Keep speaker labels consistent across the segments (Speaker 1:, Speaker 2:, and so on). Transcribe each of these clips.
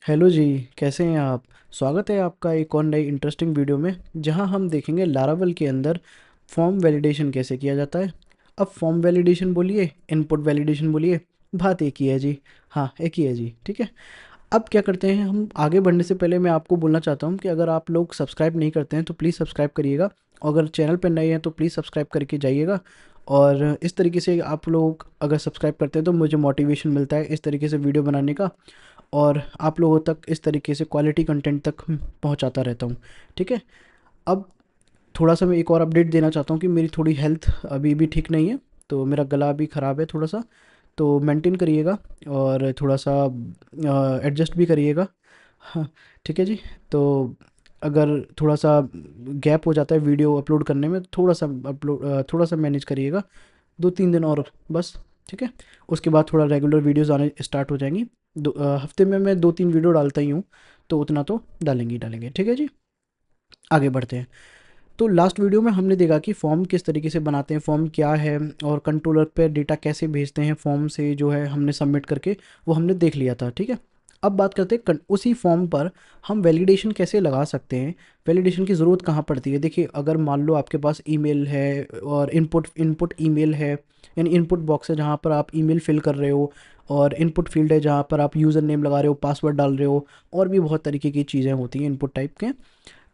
Speaker 1: Hello जी। कैसे हैं आप? स्वागत है आपका एक और नई इंटरेस्टिंग वीडियो में, जहां हम देखेंगे लारावल के अंदर फॉर्म वैलिडेशन कैसे किया जाता है। अब फॉर्म वैलिडेशन बोलिए, इनपुट वैलिडेशन बोलिए, बात एक ही है जी। हाँ, एक ही है जी, ठीक है। अब क्या करते हैं, हम आगे बढ़ने से पहले मैं आपको बोलना चाहता हूँ कि अगर आप लोग सब्सक्राइब नहीं करते हैं तो प्लीज़ सब्सक्राइब करिएगा, और अगर चैनल पर नए हैं तो प्लीज़ सब्सक्राइब करके जाइएगा। और इस तरीके से आप लोग अगर सब्सक्राइब करते हैं तो मुझे मोटिवेशन मिलता है इस तरीके से वीडियो बनाने का, और आप लोगों तक इस तरीके से क्वालिटी कंटेंट तक पहुंचाता रहता हूं। ठीक है। अब थोड़ा सा मैं एक और अपडेट देना चाहता हूं कि मेरी थोड़ी हेल्थ अभी भी ठीक नहीं है, तो मेरा गला भी ख़राब है थोड़ा सा, तो मेंटेन करिएगा और थोड़ा सा एडजस्ट भी करिएगा। हाँ, ठीक है जी। तो अगर थोड़ा सा गैप हो जाता है वीडियो अपलोड करने में, थोड़ा सा मैनेज करिएगा, 2-3 दिन और बस। ठीक है। उसके बाद थोड़ा रेगुलर वीडियोस आने स्टार्ट हो जाएंगी। हफ्ते में मैं 2-3 वीडियो डालता ही हूँ, तो उतना तो डालेंगे ही डालेंगे। ठीक है जी। आगे बढ़ते हैं। तो लास्ट वीडियो में हमने देखा कि फॉर्म किस तरीके से बनाते हैं, फॉर्म क्या है, और कंट्रोलर पे डेटा कैसे भेजते हैं फॉर्म से, जो है हमने सबमिट करके वो हमने देख लिया था। ठीक है। अब बात करते हैं उसी फॉर्म पर हम वैलिडेशन कैसे लगा सकते हैं, वैलिडेशन की ज़रूरत कहाँ पड़ती है। देखिए, अगर मान लो आपके पास ईमेल है और इनपुट इनपुट ईमेल है, यानी इनपुट बॉक्स है जहाँ पर आप ईमेल फिल कर रहे हो, और इनपुट फील्ड है जहाँ पर आप यूज़र नेम लगा रहे हो, पासवर्ड डाल रहे हो, और भी बहुत तरीके की चीज़ें होती हैं इनपुट टाइप के।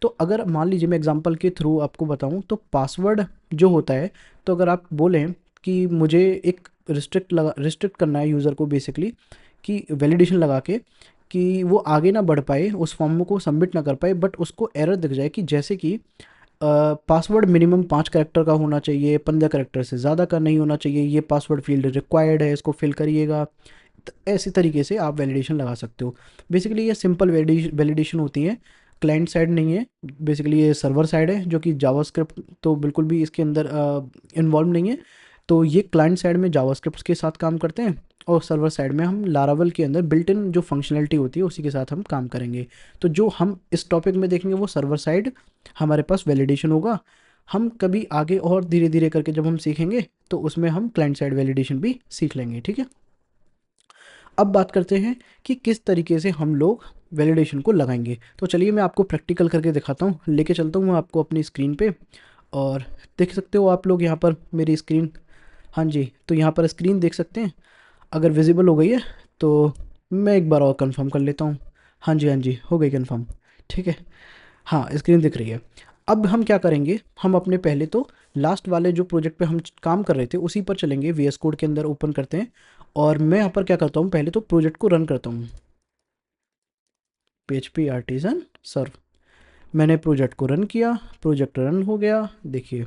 Speaker 1: तो अगर मान लीजिए मैं एग्जांपल के थ्रू आपको बताऊं, तो पासवर्ड जो होता है, तो अगर आप बोलें कि मुझे एक रिस्ट्रिक्ट करना है यूज़र को बेसिकली, कि वैलिडेशन लगा के कि वो आगे ना बढ़ पाए, उस फॉर्म को सबमिट ना कर पाए, बट उसको एरर दिख जाए कि जैसे कि पासवर्ड मिनिमम 5 कैरेक्टर का होना चाहिए, 15 कैरेक्टर से ज़्यादा का नहीं होना चाहिए, ये पासवर्ड फील्ड रिक्वायर्ड है, इसको फिल करिएगा। तो ऐसी तरीके से आप वैलिडेशन लगा सकते हो। बेसिकली ये सिंपल वैलिडेशन होती है, क्लाइंट साइड नहीं है। बेसिकली ये सर्वर साइड है, जो कि जावास्क्रिप्ट तो बिल्कुल भी इसके अंदर इन्वॉल्व नहीं है। तो ये क्लाइंट साइड में जावास्क्रिप्ट के साथ काम करते हैं, और सर्वर साइड में हम लारावल के अंदर बिल्ट इन जो फंक्शनलिटी होती है उसी के साथ हम काम करेंगे। तो जो हम इस टॉपिक में देखेंगे वो सर्वर साइड हमारे पास वैलिडेशन होगा। हम कभी आगे और धीरे धीरे करके जब हम सीखेंगे, तो उसमें हम क्लाइंट साइड वैलिडेशन भी सीख लेंगे। ठीक है। अब बात करते हैं कि किस तरीके से हम लोग वैलिडेशन को लगाएंगे। तो चलिए मैं आपको प्रैक्टिकल करके दिखाता हूँ, लेके चलता हूँ मैं आपको अपनी स्क्रीन पे, और देख सकते हो आप लोग यहाँ पर मेरी स्क्रीन। हाँ जी, तो यहाँ पर स्क्रीन देख सकते हैं। अगर विजिबल हो गई है तो मैं एक बार और कंफर्म कर लेता हूँ। हाँ जी, हाँ जी, हो गई कंफर्म। ठीक है। हाँ, स्क्रीन दिख रही है। अब हम क्या करेंगे, हम अपने पहले तो लास्ट वाले जो प्रोजेक्ट पे हम काम कर रहे थे उसी पर चलेंगे, वीएस कोड के अंदर ओपन करते हैं। और मैं यहाँ पर क्या करता हूँ, पहले तो प्रोजेक्ट को रन करता हूँ, PHP आर्टिजन सर्व। मैंने प्रोजेक्ट को रन किया, प्रोजेक्ट रन हो गया। देखिए,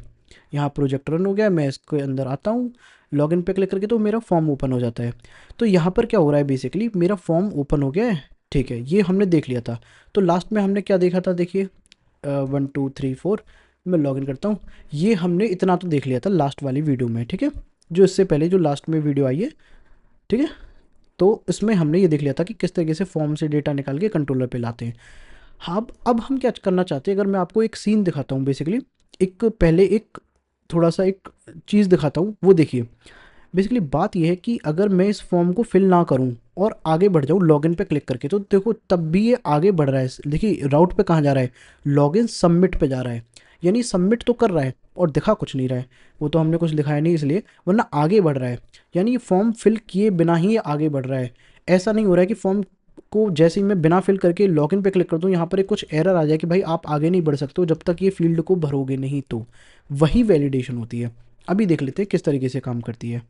Speaker 1: यहाँ प्रोजेक्ट रन हो गया, मैं इसके अंदर आता हूँ, लॉगिन पे क्लिक करके तो मेरा फॉर्म ओपन हो जाता है। तो यहाँ पर क्या हो रहा है, बेसिकली मेरा फॉर्म ओपन हो गया है। ठीक है, ये हमने देख लिया था। तो लास्ट में हमने क्या देखा था, देखिए 1 2 3 4। मैं लॉगिन करता हूँ। ये हमने इतना तो देख लिया था लास्ट वाली वीडियो में, ठीक है, जो इससे पहले जो लास्ट में वीडियो आई है। ठीक है। तो इसमें हमने ये देख लिया था कि किस तरीके से फॉर्म से डेटा निकाल के कंट्रोलर पे लाते हैं। हाँ, अब हम क्या करना चाहते हैं, अगर मैं आपको एक सीन दिखाता हूँ बेसिकली, एक पहले एक थोड़ा सा एक चीज़ दिखाता हूँ, वो देखिए। बेसिकली बात यह है कि अगर मैं इस फॉर्म को फिल ना करूं और आगे बढ़ जाऊं लॉगिन पे क्लिक करके, तो देखो तब भी ये आगे बढ़ रहा है। देखिए राउट पे कहाँ जा रहा है, लॉगिन सबमिट पे जा रहा है, यानी सबमिट तो कर रहा है और दिखा कुछ नहीं रहा है। वो तो हमने कुछ दिखाया नहीं इसलिए, वरना आगे बढ़ रहा है। यानी ये फॉर्म फिल किए बिना ही ये आगे बढ़ रहा है। ऐसा नहीं हो रहा है कि फॉर्म को जैसे ही मैं बिना फिल करके लॉगिन पे क्लिक कर दूं, यहाँ पर एक कुछ एरर आ जाए कि भाई आप आगे नहीं बढ़ सकते हो जब तक ये फील्ड को भरोगे नहीं। तो वही वैलिडेशन होती है। अभी देख लेते हैं किस तरीके से काम करती है।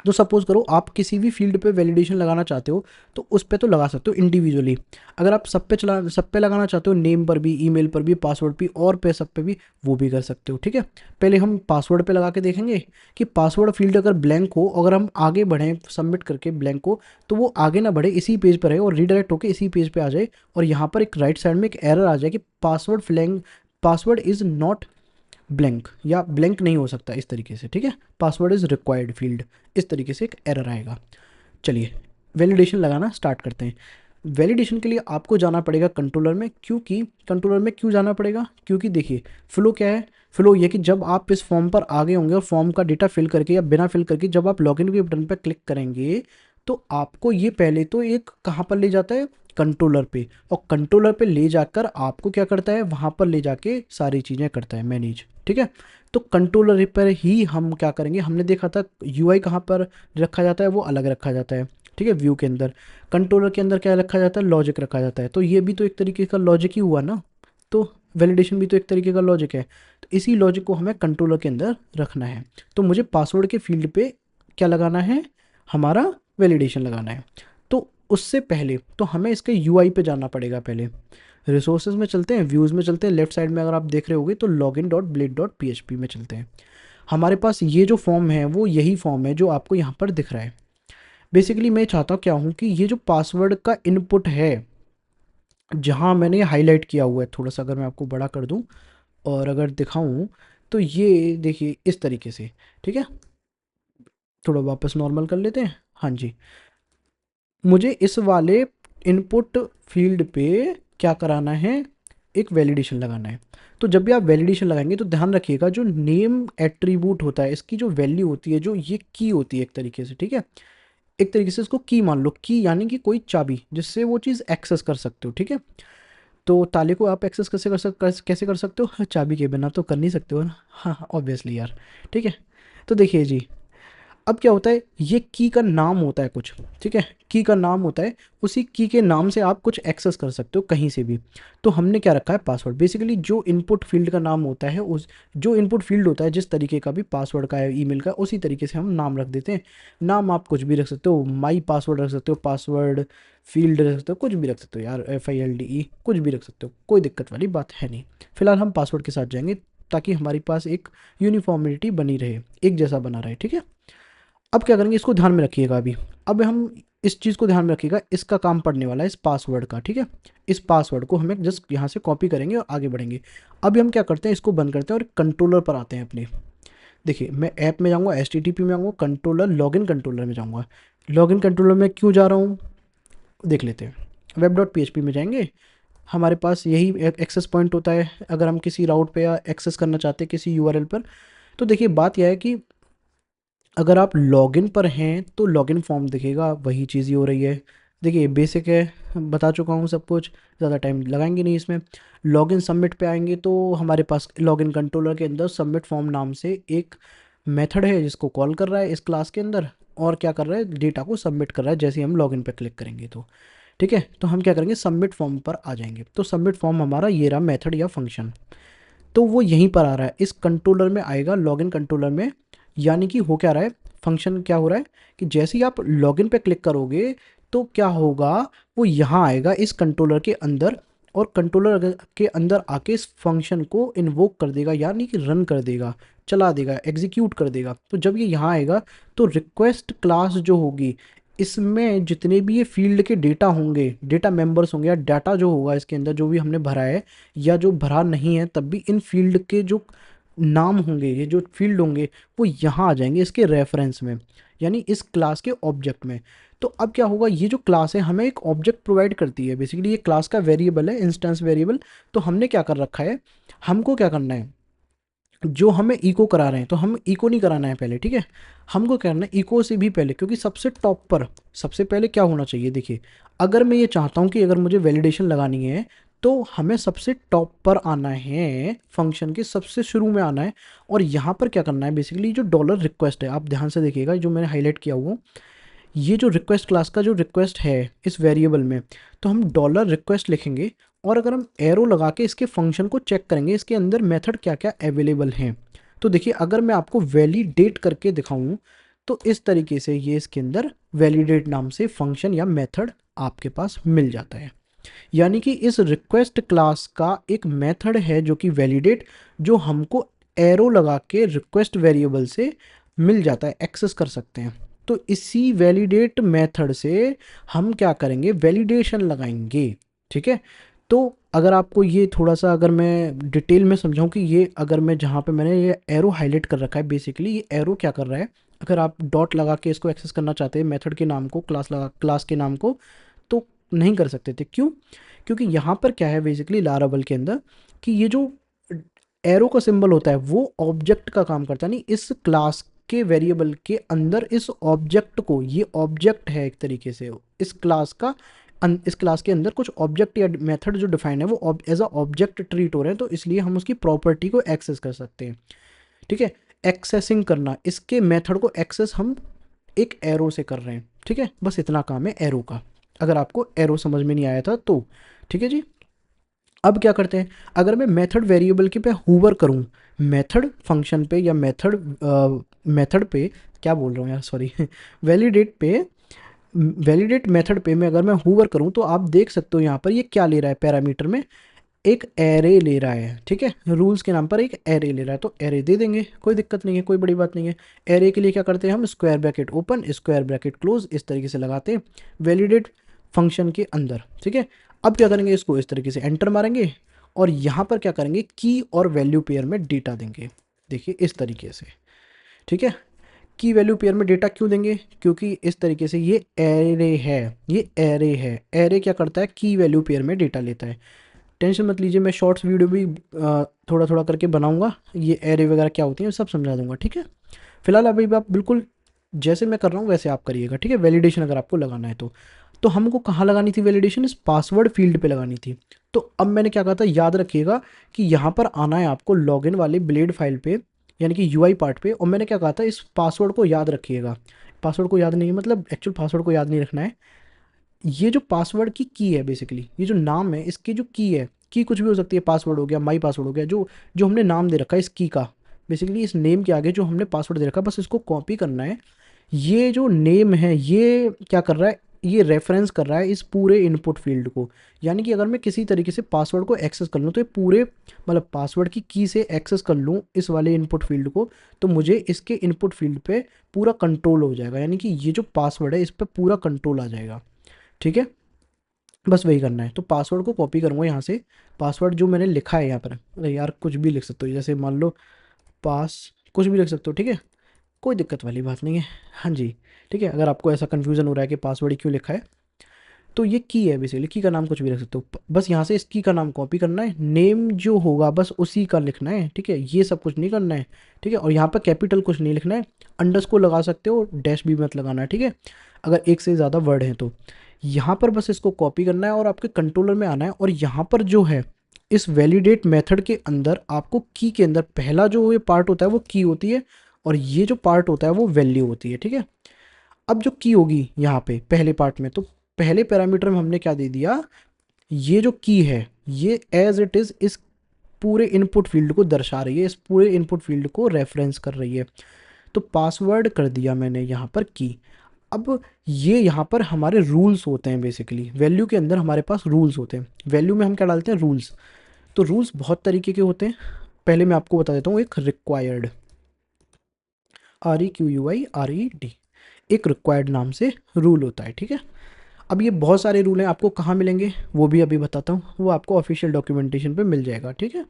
Speaker 1: तो सपोज करो आप किसी भी फील्ड पे वैलिडेशन लगाना चाहते हो, तो उस पे तो लगा सकते हो इंडिविजुअली। अगर आप सब पे लगाना चाहते हो, नेम पर भी, ईमेल पर भी, पासवर्ड भी, और पे सब पे भी, वो भी कर सकते हो। ठीक है। पहले हम पासवर्ड पे लगा के देखेंगे कि पासवर्ड फील्ड अगर ब्लैंक हो, अगर हम आगे बढ़ें सबमिट करके ब्लैंक हो, तो वो आगे ना बढ़े, इसी पेज पर रहे और रीडायरेक्ट होकर इसी पेज पे आ जाए, और यहाँ पर एक राइट साइड में एक एरर आ जाए कि पासवर्ड इज़ नॉट ब्लैंक, या ब्लैंक नहीं हो सकता, इस तरीके से। ठीक है। पासवर्ड इज़ रिक्वायर्ड फील्ड, इस तरीके से एक एरर आएगा। चलिए वैलिडेशन लगाना स्टार्ट करते हैं। वैलिडेशन के लिए आपको जाना पड़ेगा कंट्रोलर में। क्योंकि कंट्रोलर में क्यों जाना पड़ेगा, क्योंकि देखिए फ्लो क्या है, फ्लो ये कि जब आप इस फॉर्म पर आगे होंगे और फॉर्म का डेटा फिल करके या बिना फिल करके जब आप लॉगिन के बटन पर क्लिक करेंगे, तो आपको ये पहले तो एक कहाँ पर ले जाता है, कंट्रोलर पे, और कंट्रोलर पे ले जाकर आपको क्या करता है, वहाँ पर ले जाके सारी चीज़ें करता है मैनेज, ठीक है। तो कंट्रोलर पर ही हम क्या करेंगे, हमने देखा था यूआई कहाँ पर रखा जाता है, वो अलग रखा जाता है, ठीक है, व्यू के अंदर। कंट्रोलर के अंदर क्या रखा जाता है, लॉजिक रखा जाता है। तो ये भी तो एक तरीके का लॉजिक ही हुआ ना, तो वैलिडेशन भी तो एक तरीके का लॉजिक है। तो इसी लॉजिक को हमें कंट्रोलर के अंदर रखना है। तो मुझे पासवर्ड के फील्ड पे क्या लगाना है, हमारा वैलिडेशन लगाना है। तो उससे पहले तो हमें इसके यूआई पे जाना पड़ेगा। पहले रिसोर्सेज में चलते हैं, व्यूज़ में चलते हैं, लेफ्ट साइड में अगर आप देख रहे होगे तो login.blade.php में चलते हैं। हमारे पास ये जो फॉर्म है वो यही फॉर्म है जो आपको यहाँ पर दिख रहा है। बेसिकली मैं चाहता हूँ क्या हूँ कि ये जो पासवर्ड का इनपुट है, जहाँ मैंने ये हाईलाइट किया हुआ है, थोड़ा सा अगर मैं आपको बड़ा कर दूँ और अगर दिखाऊँ तो ये देखिए इस तरीके से, ठीक है। थोड़ा वापस नॉर्मल कर लेते हैं। हाँ जी, मुझे इस वाले इनपुट फील्ड पे क्या कराना है, एक वैलिडेशन लगाना है। तो जब भी आप वैलिडेशन लगाएंगे तो ध्यान रखिएगा, जो नेम एट्रीब्यूट होता है, इसकी जो वैल्यू होती है, जो ये की होती है एक तरीके से, ठीक है, एक तरीके से इसको की मान लो, की यानी कि कोई चाबी जिससे वो चीज़ एक्सेस कर सकते हो, ठीक है। तो ताले को आप एक्सेस कैसे कर सकते हो, चाबी के बिना तो कर नहीं सकते हो ना, हाँ ऑब्वियसली यार, ठीक है। तो देखिए जी, अब क्या होता है, ये की का नाम होता है कुछ, ठीक है, की का नाम होता है, उसी की के नाम से आप कुछ एक्सेस कर सकते हो कहीं से भी। तो हमने क्या रखा है, पासवर्ड। बेसिकली जो इनपुट फील्ड का नाम होता है, उस जो इनपुट फील्ड होता है जिस तरीके का भी, पासवर्ड का है, ईमेल का, उसी तरीके से हम नाम रख देते हैं। नाम आप कुछ भी रख सकते हो, माई पासवर्ड रख सकते हो, पासवर्ड फील्ड रख सकते हो, कुछ भी रख सकते हो यार, FILDE कुछ भी रख सकते हो, कोई दिक्कत वाली बात है नहीं। फिलहाल हम पासवर्ड के साथ जाएंगे ताकि हमारे पास एक यूनिफॉर्मिटी बनी रहे, एक जैसा बना रहे, ठीक है। अब क्या करेंगे, इसको ध्यान में रखिएगा अभी। अब हम इस चीज़ को ध्यान में रखिएगा, इसका काम पड़ने वाला है इस पासवर्ड का, ठीक है। इस पासवर्ड को हमें जस्ट यहाँ से कॉपी करेंगे और आगे बढ़ेंगे। अभी हम क्या करते हैं, इसको बंद करते हैं और कंट्रोलर पर आते हैं अपने। देखिए मैं ऐप में जाऊँगा, HTTP में जाऊँगा, कंट्रोलर, लॉगिन कंट्रोलर में जाऊँगा। लॉगिन कंट्रोलर में क्यों जा रहा हूँ, देख लेते हैं। web.php में जाएंगे, हमारे पास यही एक्सेस पॉइंट होता है अगर हम किसी राउट पे या एक्सेस करना चाहते हैं किसी URL पर। तो देखिए बात यह है कि अगर आप लॉगिन पर हैं तो लॉगिन फॉर्म दिखेगा, वही चीज़ ही हो रही है। देखिए बेसिक है, बता चुका हूँ सब कुछ, ज़्यादा टाइम लगाएंगे नहीं इसमें। लॉगिन सबमिट पे आएंगे तो हमारे पास लॉगिन कंट्रोलर के अंदर सबमिट फॉर्म नाम से एक मेथड है जिसको कॉल कर रहा है इस क्लास के अंदर, और क्या कर रहा है, डेटा को सबमिट कर रहा है जैसे ही हम लॉगिन पे क्लिक करेंगे तो, ठीक है। तो हम क्या करेंगे, सबमिट फॉर्म पर आ जाएंगे। तो सबमिट फॉर्म हमारा ये रहा मेथड या फंक्शन, तो वो यहीं पर आ रहा है, इस कंट्रोलर में आएगा, लॉगिन कंट्रोलर में। यानी कि हो क्या रहा है, फंक्शन क्या हो रहा है कि जैसे ही आप लॉगिन पे क्लिक करोगे तो क्या होगा, वो यहाँ आएगा इस कंट्रोलर के अंदर, और कंट्रोलर के अंदर आके इस फंक्शन को इन्वोक कर देगा, यानी कि रन कर देगा, चला देगा, एग्जीक्यूट कर देगा। तो जब ये यहाँ आएगा तो रिक्वेस्ट क्लास जो होगी, इसमें जितने भी ये फील्ड के डेटा होंगे, डेटा मेंबर्स होंगे, या डाटा जो होगा इसके अंदर जो भी हमने भरा है या जो भरा नहीं है, तब भी इन फील्ड के जो नाम होंगे, ये जो फील्ड होंगे, वो यहाँ आ जाएंगे इसके रेफरेंस में, यानी इस क्लास के ऑब्जेक्ट में। तो अब क्या होगा, ये जो क्लास है हमें एक ऑब्जेक्ट प्रोवाइड करती है, बेसिकली ये क्लास का वेरिएबल है, इंस्टेंस वेरिएबल। तो हमने क्या कर रखा है, हमको क्या करना है, जो हमें इको करा रहे हैं, तो हम इको नहीं कराना है पहले, ठीक है। हमको करना है इको से भी पहले, क्योंकि सबसे टॉप पर सबसे पहले क्या होना चाहिए, देखिए अगर मैं ये चाहता हूँ कि अगर मुझे वैलिडेशन लगानी है तो हमें सबसे टॉप पर आना है, फंक्शन के सबसे शुरू में आना है। और यहाँ पर क्या करना है, बेसिकली जो डॉलर रिक्वेस्ट है, आप ध्यान से देखिएगा जो मैंने हाईलाइट किया हुआ, ये जो रिक्वेस्ट क्लास का जो रिक्वेस्ट है इस वेरिएबल में, तो हम डॉलर रिक्वेस्ट लिखेंगे। और अगर हम एरो लगा के इसके फंक्शन को चेक करेंगे, इसके अंदर मेथड क्या क्या अवेलेबल हैं। तो देखिए अगर मैं आपको वैलिडेट करके दिखाऊं तो इस तरीके से ये इसके अंदर वैलिडेट नाम से फंक्शन या मेथड आपके पास मिल जाता है। यानी कि इस रिक्वेस्ट क्लास का एक मेथड है जो कि वैलिडेट, जो हमको एरो लगा के रिक्वेस्ट वेरिएबल से मिल जाता है, एक्सेस कर सकते हैं। तो इसी वैलिडेट मेथड से हम क्या करेंगे, वैलिडेशन लगाएंगे, ठीक है। तो अगर आपको ये थोड़ा सा अगर मैं डिटेल में समझाऊं कि ये अगर मैं जहाँ पे मैंने ये एरो हाईलाइट कर रखा है, बेसिकली ये एरो क्या कर रहा है, अगर आप डॉट लगा के इसको एक्सेस करना चाहते हैं मेथड के नाम को, क्लास के नाम को, तो नहीं कर सकते थे। क्यों, क्योंकि यहाँ पर क्या है बेसिकली लारावल के अंदर, कि ये जो एरो का सिंबल होता है वो ऑब्जेक्ट का काम करता है, नहीं इस क्लास के वेरिएबल के अंदर इस ऑब्जेक्ट को, ये ऑब्जेक्ट है एक तरीके से इस क्लास का इस क्लास के अंदर कुछ ऑब्जेक्ट या मेथड जो डिफाइन है वो एज अ ऑब्जेक्ट ट्रीट हो रहे हैं, तो इसलिए हम उसकी प्रॉपर्टी को एक्सेस कर सकते हैं। ठीक है, एक्सेसिंग करना, इसके मेथड को एक्सेस हम एक एरो से कर रहे हैं। ठीक है, बस इतना काम है एरो का, अगर आपको एरो समझ में नहीं आया था तो। ठीक है जी, अब क्या करते हैं, अगर मैं मेथड वेरिएबल के पे हूवर करूं, मेथड फंक्शन पे या मेथड पे, क्या बोल रहा हूँ यार, सॉरी वैलिडेट पे, वैलिडेट मेथड पे मैं अगर मैं हूवर करूं तो आप देख सकते हो यहाँ पर ये क्या ले रहा है, पैरामीटर में एक एरे ले रहा है। ठीक है, रूल्स के नाम पर एक एरे ले रहा है, तो एरे दे देंगे, कोई दिक्कत नहीं है, कोई बड़ी बात नहीं है। एरे के लिए क्या करते हैं हम, square bracket open square bracket close इस तरीके से लगाते हैं वैलिडेट फंक्शन के अंदर। ठीक है, अब क्या करेंगे, इसको इस तरीके से एंटर मारेंगे और यहाँ पर क्या करेंगे, की और वैल्यू पेयर में डेटा देंगे। देखिए इस तरीके से। ठीक है, की वैल्यू पेयर में डेटा क्यों देंगे, क्योंकि इस तरीके से ये एरे है, ये एरे है। एरे क्या करता है, की वैल्यू पेयर में डेटा लेता है। टेंशन मत लीजिए, मैं शॉर्ट्स वीडियो भी थोड़ा थोड़ा करके बनाऊंगा, ये एरे वगैरह क्या होती है सब समझा दूंगा। ठीक है, फिलहाल अभी आप बिल्कुल जैसे मैं कर रहा हूँ वैसे आप करिएगा। ठीक है, वैलिडेशन अगर आपको लगाना है तो हमको कहाँ लगानी थी वैलिडेशन, इस पासवर्ड फील्ड पे लगानी थी। तो अब मैंने क्या कहा था, याद रखिएगा कि यहाँ पर आना है आपको लॉगिन वाले ब्लेड फाइल पे, यानी कि यूआई पार्ट पे, और मैंने क्या कहा था, इस पासवर्ड को याद रखिएगा। पासवर्ड को याद नहीं है, मतलब एक्चुअल पासवर्ड को याद नहीं रखना है, ये जो पासवर्ड की है बेसिकली, ये जो नाम है इसकी जो की है, की कुछ भी हो सकती है, पासवर्ड हो गया, माई पासवर्ड हो गया, जो जो हमने नाम दे रखा है इस की का, बेसिकली इस नेम के आगे जो हमने पासवर्ड दे रखा है, बस इसको कॉपी करना है। ये जो नेम है ये क्या कर रहा है, ये रेफरेंस कर रहा है इस पूरे इनपुट फील्ड को। यानी कि अगर मैं किसी तरीके से पासवर्ड को एक्सेस कर लूँ तो ये पूरे, मतलब पासवर्ड की से एक्सेस कर लूँ इस वाले इनपुट फील्ड को, तो मुझे इसके इनपुट फील्ड पे पूरा कंट्रोल हो जाएगा, यानी कि ये जो पासवर्ड है इस पर पूरा कंट्रोल आ जाएगा। ठीक है, बस वही करना है। तो पासवर्ड को कॉपी करूँगा यहाँ से, पासवर्ड जो मैंने लिखा है यहाँ पर, अरे यार कुछ भी लिख सकते हो, जैसे मान लो पास, कुछ भी लिख सकते हो। ठीक है, कोई दिक्कत वाली बात नहीं है। हाँ जी, ठीक है, अगर आपको ऐसा कन्फ्यूज़न हो रहा है कि पासवर्ड क्यों लिखा है, तो ये की है बेसिकली, की का नाम कुछ भी रख सकते हो, बस यहाँ से इस की का नाम कॉपी करना है, नेम जो होगा बस उसी का लिखना है। ठीक है, ये सब कुछ नहीं करना है। ठीक है, और यहाँ पर कैपिटल कुछ नहीं लिखना है, अंडरस्कोर लगा सकते हो, डैश भी मत लगाना है। ठीक है, अगर एक से ज़्यादा वर्ड हैं तो यहाँ पर बस इसको कॉपी करना है और आपके कंट्रोलर में आना है, और यहाँ पर जो है इस वैलिडेट मेथड के अंदर आपको की के अंदर पहला जो ये पार्ट होता है वो की होती है, और ये जो पार्ट होता है वो वैल्यू होती है। ठीक है, अब जो की होगी यहाँ पे पहले पार्ट में, तो पहले पैरामीटर में हमने क्या दे दिया, ये जो की है ये एज इट इज़ इस पूरे इनपुट फील्ड को दर्शा रही है, इस पूरे इनपुट फील्ड को रेफरेंस कर रही है। तो पासवर्ड कर दिया मैंने यहाँ पर की। अब ये यहाँ पर हमारे रूल्स होते हैं, बेसिकली वैल्यू के अंदर हमारे पास रूल्स होते हैं, वैल्यू में हम क्या डालते हैं, रूल्स। तो रूल्स बहुत तरीके के होते हैं, पहले मैं आपको बता देता हूँ, एक रिक्वायर्ड, REQUIRED, एक रिक्वायर्ड नाम से रूल होता है। ठीक है, अब ये बहुत सारे रूल हैं, आपको कहाँ मिलेंगे वो भी अभी बताता हूँ, वो आपको ऑफिशियल डॉक्यूमेंटेशन पे मिल जाएगा। ठीक है,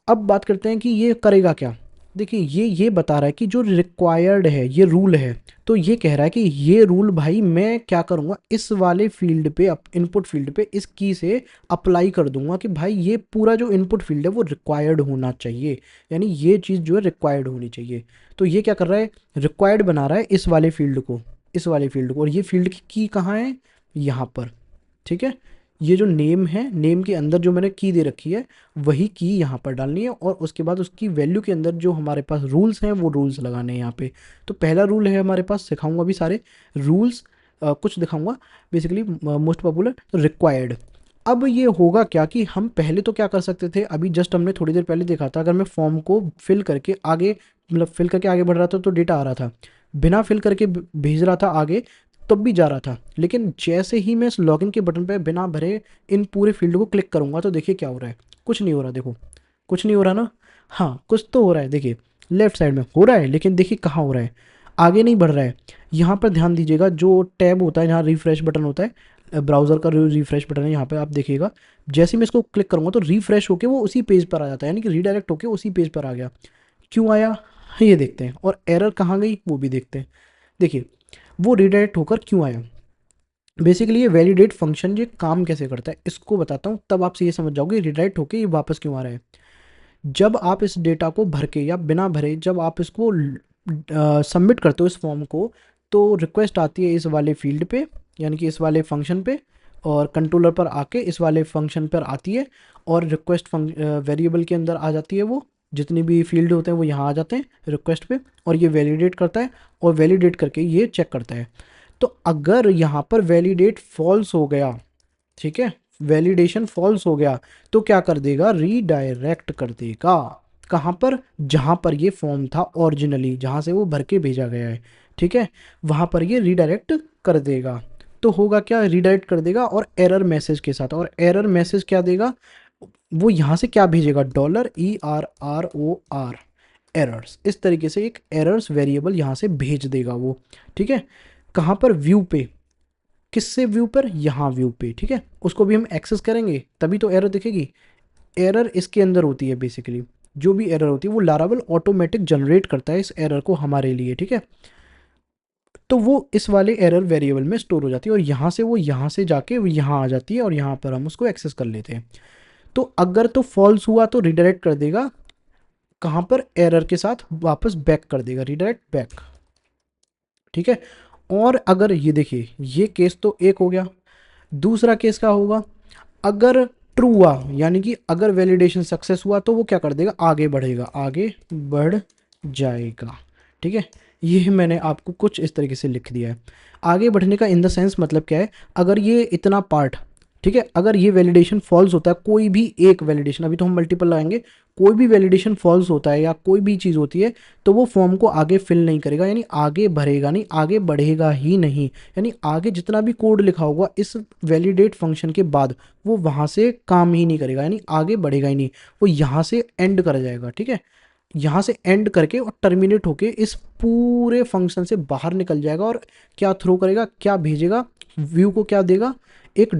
Speaker 1: अब बात करते हैं कि ये करेगा क्या। देखिए ये बता रहा है कि जो रिक्वायर्ड है ये रूल है, तो ये कह रहा है कि ये रूल भाई मैं क्या करूँगा, इस वाले फील्ड पे, इनपुट फील्ड पे इस की से अप्लाई कर दूंगा कि भाई ये पूरा जो इनपुट फील्ड है वो रिक्वायर्ड होना चाहिए, यानी ये चीज़ जो है रिक्वायर्ड होनी चाहिए। तो ये क्या कर रहा है, रिक्वायर्ड बना रहा है इस वाले फील्ड को, इस वाले फील्ड को, और ये फील्ड की कहाँ है, यहाँ पर। ठीक है, ये जो नेम है, नेम के अंदर जो मैंने की दे रखी है वही की यहाँ पर डालनी है, और उसके बाद उसकी वैल्यू के अंदर जो हमारे पास रूल्स हैं वो रूल्स लगाने हैं यहाँ पे। तो पहला रूल है हमारे पास, सिखाऊंगा भी सारे रूल्स, कुछ दिखाऊंगा बेसिकली मोस्ट पॉपुलर, तो रिक्वायर्ड। अब ये होगा क्या कि हम पहले तो क्या कर सकते थे, अभी जस्ट हमने थोड़ी देर पहले देखा था, अगर मैं फॉर्म को फिल करके आगे, मतलब फिल करके आगे बढ़ रहा था तो डेटा आ रहा था, बिना फिल करके भेज रहा था आगे तब भी जा रहा था, लेकिन जैसे ही मैं इस लॉगिन के बटन पे बिना भरे इन पूरे फील्ड को क्लिक करूंगा तो देखिए क्या हो रहा है, कुछ नहीं हो रहा। देखो कुछ नहीं हो रहा ना, हाँ कुछ तो हो रहा है, देखिए लेफ्ट साइड में हो रहा है, लेकिन देखिए कहाँ हो रहा है, आगे नहीं बढ़ रहा है। यहाँ पर ध्यान दीजिएगा, जो टैब होता है जहाँ रिफ्रेश बटन होता है, ब्राउज़र का जो रिफ्रेश बटन है यहाँ पर आप देखिएगा, जैसे ही मैं इसको क्लिक करूँगा तो रिफ्रेश होकर वो उसी पेज पर आ जाता है, यानी कि रीडायरेक्ट होकर उसी पेज पर आ गया। क्यों आया ये देखते हैं, और एरर कहाँ गई वो भी देखते हैं। देखिए वो रीडायरेक्ट होकर क्यों आया, बेसिकली ये वैलिडेट फंक्शन ये काम कैसे करता है इसको बताता हूँ, तब आपसे ये समझ जाओगे रीडायरेक्ट होके ये वापस क्यों आ रहा है। जब आप इस डेटा को भर के या बिना भरे जब आप इसको सबमिट करते हो इस फॉर्म को, तो रिक्वेस्ट आती है इस वाले फील्ड पे, यानी कि इस वाले फंक्शन पे, और कंट्रोलर पर आके इस वाले फंक्शन पर आती है और रिक्वेस्ट वेरिएबल के अंदर आ जाती है। वो जितनी भी फील्ड होते हैं वो यहाँ आ जाते हैं रिक्वेस्ट पे, और ये वैलिडेट करता है, और वैलिडेट करके ये चेक करता है। तो अगर यहाँ पर वैलिडेट फॉल्स हो गया, ठीक है, वैलिडेशन फॉल्स हो गया, तो क्या कर देगा, रीडायरेक्ट कर देगा। कहाँ पर, जहाँ पर ये फॉर्म था ओरिजिनली, जहाँ से वो भर के भेजा गया है, ठीक है, वहाँ पर ये रीडायरेक्ट कर देगा। तो होगा क्या, रीडायरेक्ट कर देगा और एरर मैसेज के साथ। और एरर मैसेज क्या देगा, वो यहाँ से क्या भेजेगा, $ERROR एरर्स, इस तरीके से एक एरर्स वेरिएबल यहाँ से भेज देगा वो, ठीक है। कहाँ पर, व्यू पे, किससे व्यू पर, यहाँ व्यू पे, ठीक है। उसको भी हम एक्सेस करेंगे तभी तो एरर दिखेगी। एरर इसके अंदर होती है बेसिकली, जो भी एरर होती है वो लारावेल ऑटोमेटिक जनरेट करता है इस एरर को हमारे लिए, ठीक है। तो वो इस वाले एरर वेरिएबल में स्टोर हो जाती है, और यहाँ से वो यहाँ से जाके वो यहाँ आ जाती है, और यहाँ पर हम उसको एक्सेस कर लेते हैं। तो अगर तो फॉल्स हुआ तो रिडायरेक्ट कर देगा, कहाँ पर, एरर के साथ वापस बैक कर देगा, रिडायरेक्ट बैक, ठीक है। और अगर ये देखिए, ये केस तो एक हो गया। दूसरा केस क्या होगा, अगर ट्रू हुआ, यानी कि अगर वैलिडेशन सक्सेस हुआ, तो वो क्या कर देगा, आगे बढ़ेगा, आगे बढ़ जाएगा, ठीक है। ये मैंने आपको कुछ इस तरीके से लिख दिया है। आगे बढ़ने का इन द सेंस मतलब क्या है, अगर ये इतना पार्ट, ठीक है, अगर ये वैलिडेशन फॉल्स होता है, कोई भी एक वैलिडेशन, अभी तो हम मल्टीपल लगाएंगे, कोई भी वैलिडेशन फॉल्स होता है या कोई भी चीज़ होती है, तो वो फॉर्म को आगे फिल नहीं करेगा, यानी आगे भरेगा नहीं, आगे बढ़ेगा ही नहीं। यानी आगे जितना भी कोड लिखा होगा इस वैलिडेट फंक्शन के बाद, वो वहाँ से काम ही नहीं करेगा, यानी आगे बढ़ेगा ही नहीं, वो यहाँ से एंड कर जाएगा, ठीक है। यहाँ से एंड करके और टर्मिनेट होके इस पूरे फंक्शन से बाहर निकल जाएगा, और क्या थ्रो करेगा, क्या भेजेगा, व्यू को क्या देगा, एक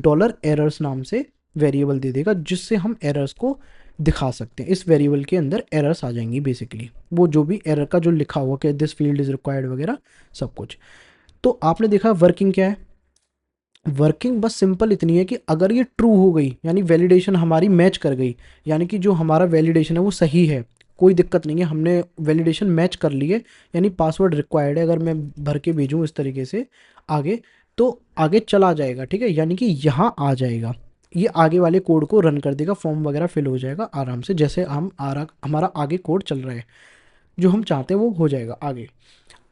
Speaker 1: $एरर्स नाम से वेरिएबल दे देगा, जिससे हम एरर्स को दिखा सकते हैं। इस वेरिएबल के अंदर एरर्स आ जाएंगी बेसिकली, वो जो भी एरर का जो लिखा हुआ कि दिस फील्ड इज रिक्वायर्ड वगैरह सब कुछ। तो आपने देखा वर्किंग क्या है, वर्किंग बस सिंपल इतनी है कि अगर ये ट्रू हो गई, यानी वैलिडेशन हमारी मैच कर गई, यानी कि जो हमारा वैलिडेशन है वो सही है, कोई दिक्कत नहीं है, हमने वैलिडेशन मैच कर ली है, यानी पासवर्ड रिक्वायर्ड है, अगर मैं भर के भेजूँ इस तरीके से आगे, तो आगे चला जाएगा, ठीक है, यानी कि यहाँ आ जाएगा, ये आगे वाले कोड को रन कर देगा, फॉर्म वगैरह फिल हो जाएगा आराम से, जैसे हमारा आगे कोड चल रहा है, जो हम चाहते हैं वो हो जाएगा आगे।